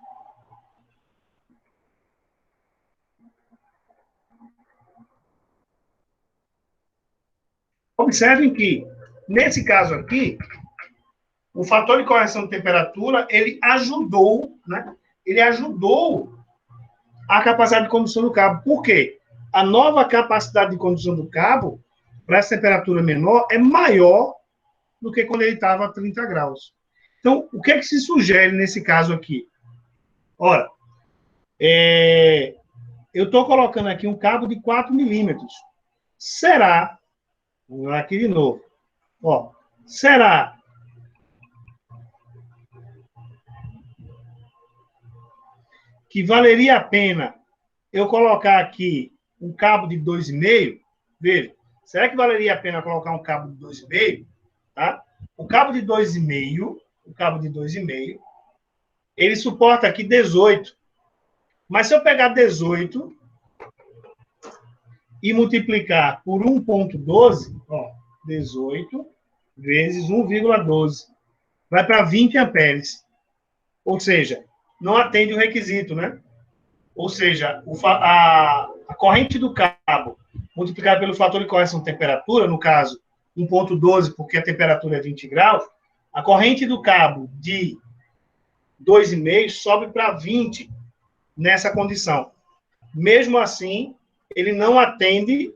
Observem que, nesse caso aqui, o fator de correção de temperatura, ele ajudou, né? Ele ajudou a capacidade de condução do cabo. Por quê? A nova capacidade de condução do cabo, para essa temperatura menor, é maior do que quando ele estava a 30 graus. Então, o que é que se sugere nesse caso aqui? Ora, eu estou colocando aqui um cabo de 4 milímetros. Será, vamos lá aqui de novo, ó, será que valeria a pena eu colocar aqui um cabo de 2,5? Veja, será que valeria a pena colocar um cabo de 2,5? Tá? O cabo de 2,5, ele suporta aqui 18. Mas se eu pegar 18 e multiplicar por 1,12, ó, 18 vezes 1,12, vai para 20 amperes. Ou seja, não atende o requisito, né? Ou seja, a corrente do cabo multiplicada pelo fator de correção de temperatura, no caso, 1,12, porque a temperatura é 20 graus, a corrente do cabo de 2,5 sobe para 20 nessa condição. Mesmo assim, ele não atende,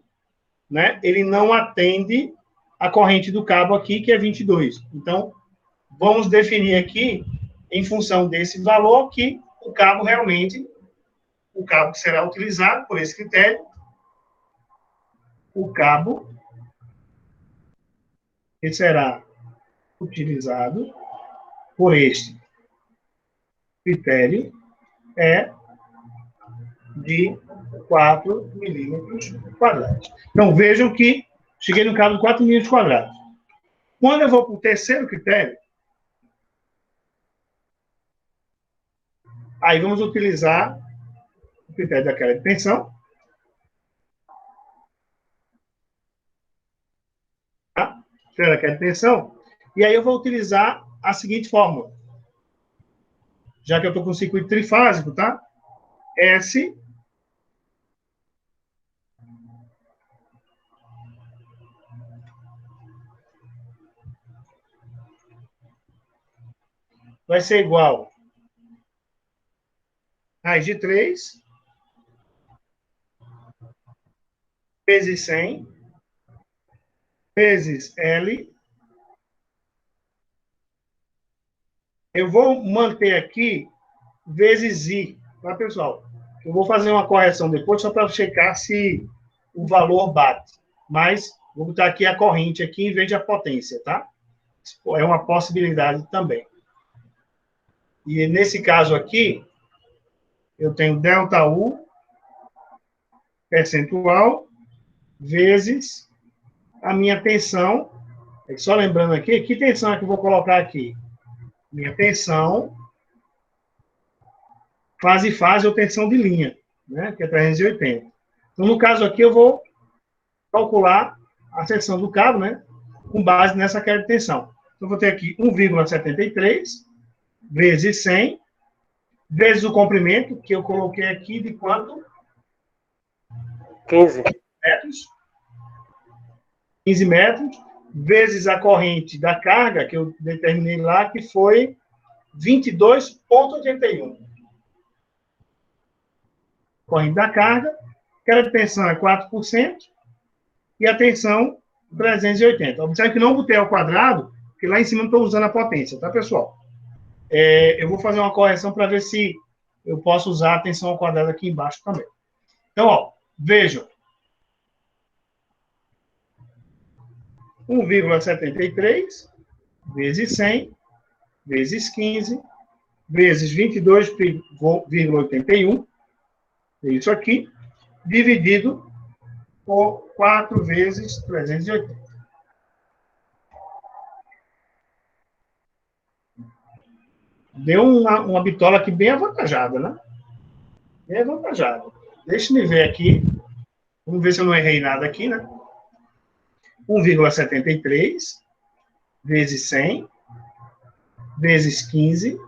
né? Ele não atende a corrente do cabo aqui, que é 22. Então, vamos definir aqui, em função desse valor, que o cabo realmente, o cabo que será utilizado por esse critério, o cabo que será utilizado por este critério é de 4 milímetros quadrados. Então, vejam que cheguei no cabo de 4 milímetros quadrados. Quando eu vou para o terceiro critério, aí vamos utilizar o critério daquela tensão. Tá? Daquela tensão. E aí eu vou utilizar a seguinte fórmula. Já que eu estou com circuito trifásico, tá? S vai ser igual a raiz de 3 vezes 100 vezes L. Eu vou manter aqui vezes I, tá, pessoal? Eu vou fazer uma correção depois só para checar se o valor bate. Mas vou botar aqui a corrente aqui em vez de a potência, tá? É uma possibilidade também. E nesse caso aqui, eu tenho ΔU percentual vezes a minha tensão. Só lembrando aqui, que tensão é que eu vou colocar aqui? Minha tensão fase ou tensão de linha, né? Que é 380. Então, no caso aqui, eu vou calcular a seção do cabo, né? Com base nessa queda de tensão. Então, eu vou ter aqui 1,73 vezes 100, vezes o comprimento, que eu coloquei aqui de quanto? 15 metros. 15 metros, vezes a corrente da carga, que eu determinei lá, que foi 22,81. Corrente da carga, que a tensão é 4%, e a tensão 380. Observe que não botei ao quadrado, porque lá em cima não estou usando a potência, tá, pessoal? Eu vou fazer uma correção para ver se eu posso usar a tensão ao quadrado aqui embaixo também. Então, ó, vejam. 1,73 vezes 100 vezes 15 vezes 22,81, é isso aqui, dividido por 4 vezes 380. Deu uma bitola aqui bem avantajada, né? Bem avantajada. Deixa-me ver aqui. Vamos ver se eu não errei nada aqui, né? 1,73 vezes 100 vezes 15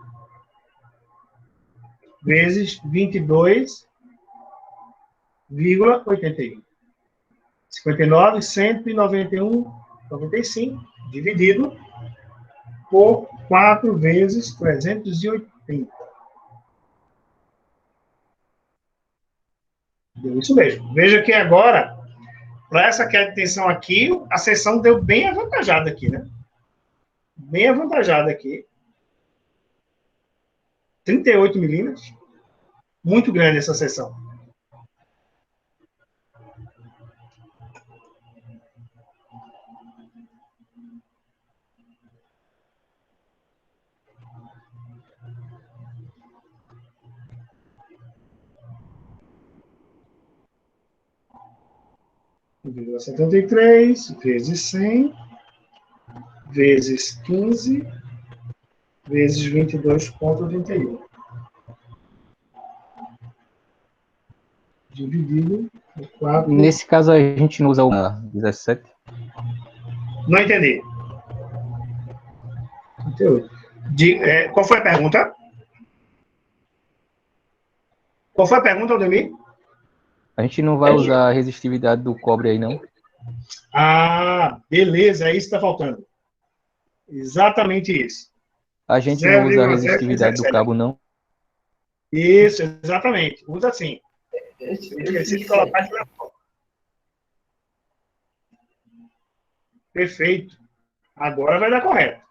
vezes 22,81. 59, 191,95 dividido por 4 vezes 380. Deu isso mesmo. Veja que agora, para essa queda de tensão aqui, a seção deu bem avantajada aqui, né? Bem avantajada aqui. 38 milímetros. Muito grande essa seção. Vírgula 73 vezes 100 vezes 15 vezes 22,81. Dividido por 4. Nesse caso, a gente não usa o 17? Não entendi. 28. Qual foi a pergunta? Qual foi a pergunta, Aldemir? A gente não vai usar a resistividade do cobre aí, não? Ah, beleza, é isso que está faltando. Exatamente isso. A gente não usa a resistividade do cabo, não? Isso, exatamente. Usa sim. Eu esqueci de colocar aqui na foto. Perfeito. Agora vai dar correto.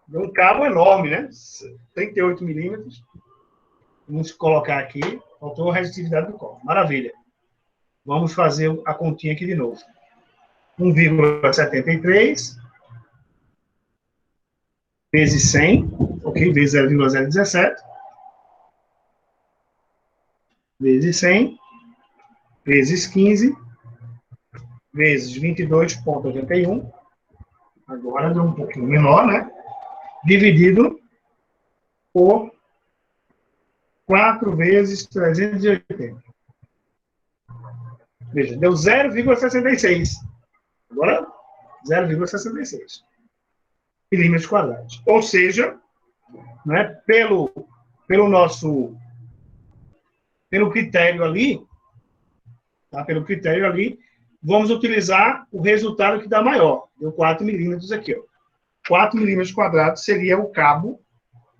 Deu um cabo enorme, né? 38 milímetros. Vamos colocar aqui. Faltou a resistividade do cobre. Maravilha. Vamos fazer a continha aqui de novo. 1,73 vezes 100, ok? Vezes 0,017. Vezes 100, vezes 15, vezes 22,81. Agora deu um pouquinho menor, né? Dividido por 4 vezes 380. Veja, deu 0,66. Agora, 0,66 milímetros quadrados. Ou seja, né, pelo critério ali, tá? Pelo critério ali, vamos utilizar o resultado que dá maior. Deu 4 milímetros aqui, ó. 4 milímetros quadrados seria o cabo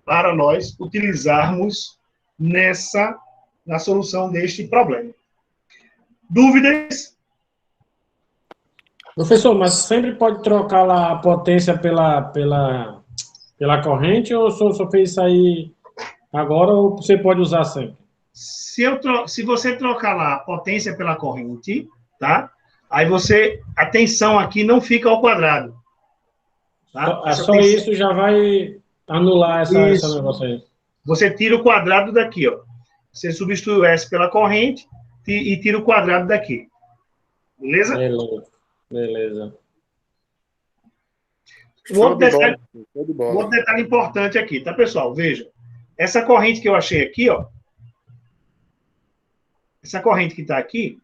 para nós utilizarmos na solução deste problema. Dúvidas? Professor, mas sempre pode trocar lá a potência pela corrente, ou só fez isso aí agora, ou você pode usar sempre? Se você trocar lá a potência pela corrente, tá? Aí a tensão aqui não fica ao quadrado. Tá? Só isso já vai anular esse negócio aí. Você tira o quadrado daqui, ó. Você substitui o S pela corrente e tira o quadrado daqui. Beleza? Beleza. Um outro detalhe, Show de um bola. outro detalhe importante aqui, tá, pessoal? Veja. Essa corrente que eu achei aqui, ó. Essa corrente que está aqui,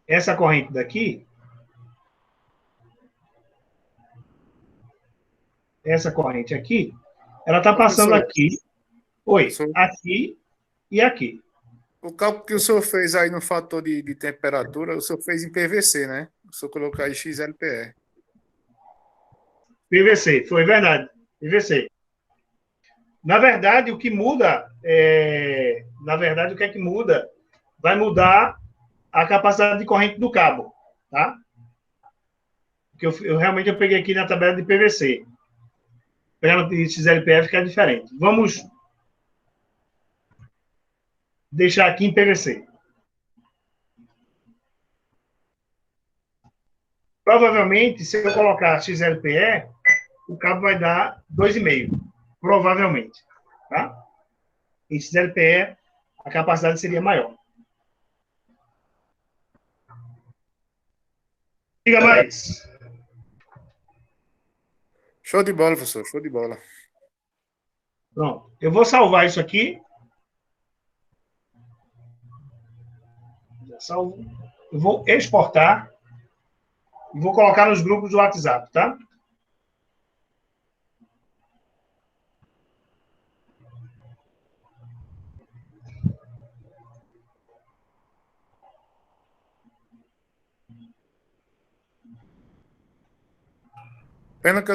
essa corrente daqui, essa corrente aqui, ela está passando Professor, aqui, oi, professor, aqui e aqui. o cálculo que o senhor fez aí no fator de temperatura, o senhor fez em PVC, né? O senhor colocou aí XLPE. PVC, foi verdade, PVC. Na verdade, o que muda, na verdade, o que é que muda? Vai mudar a capacidade de corrente do cabo, tá? Porque eu realmente eu peguei aqui na tabela de PVC. Pegando de XLPE fica diferente. Vamos deixar aqui em PVC. Provavelmente, se eu colocar XLPE, o cabo vai dar 2,5. Provavelmente. Tá? Em XLPE, a capacidade seria maior. Diga mais. Show de bola, professor. Show de bola. Pronto. Eu vou salvar isso aqui. Já salvo. Eu vou exportar e vou colocar nos grupos do WhatsApp, tá? Pena que eu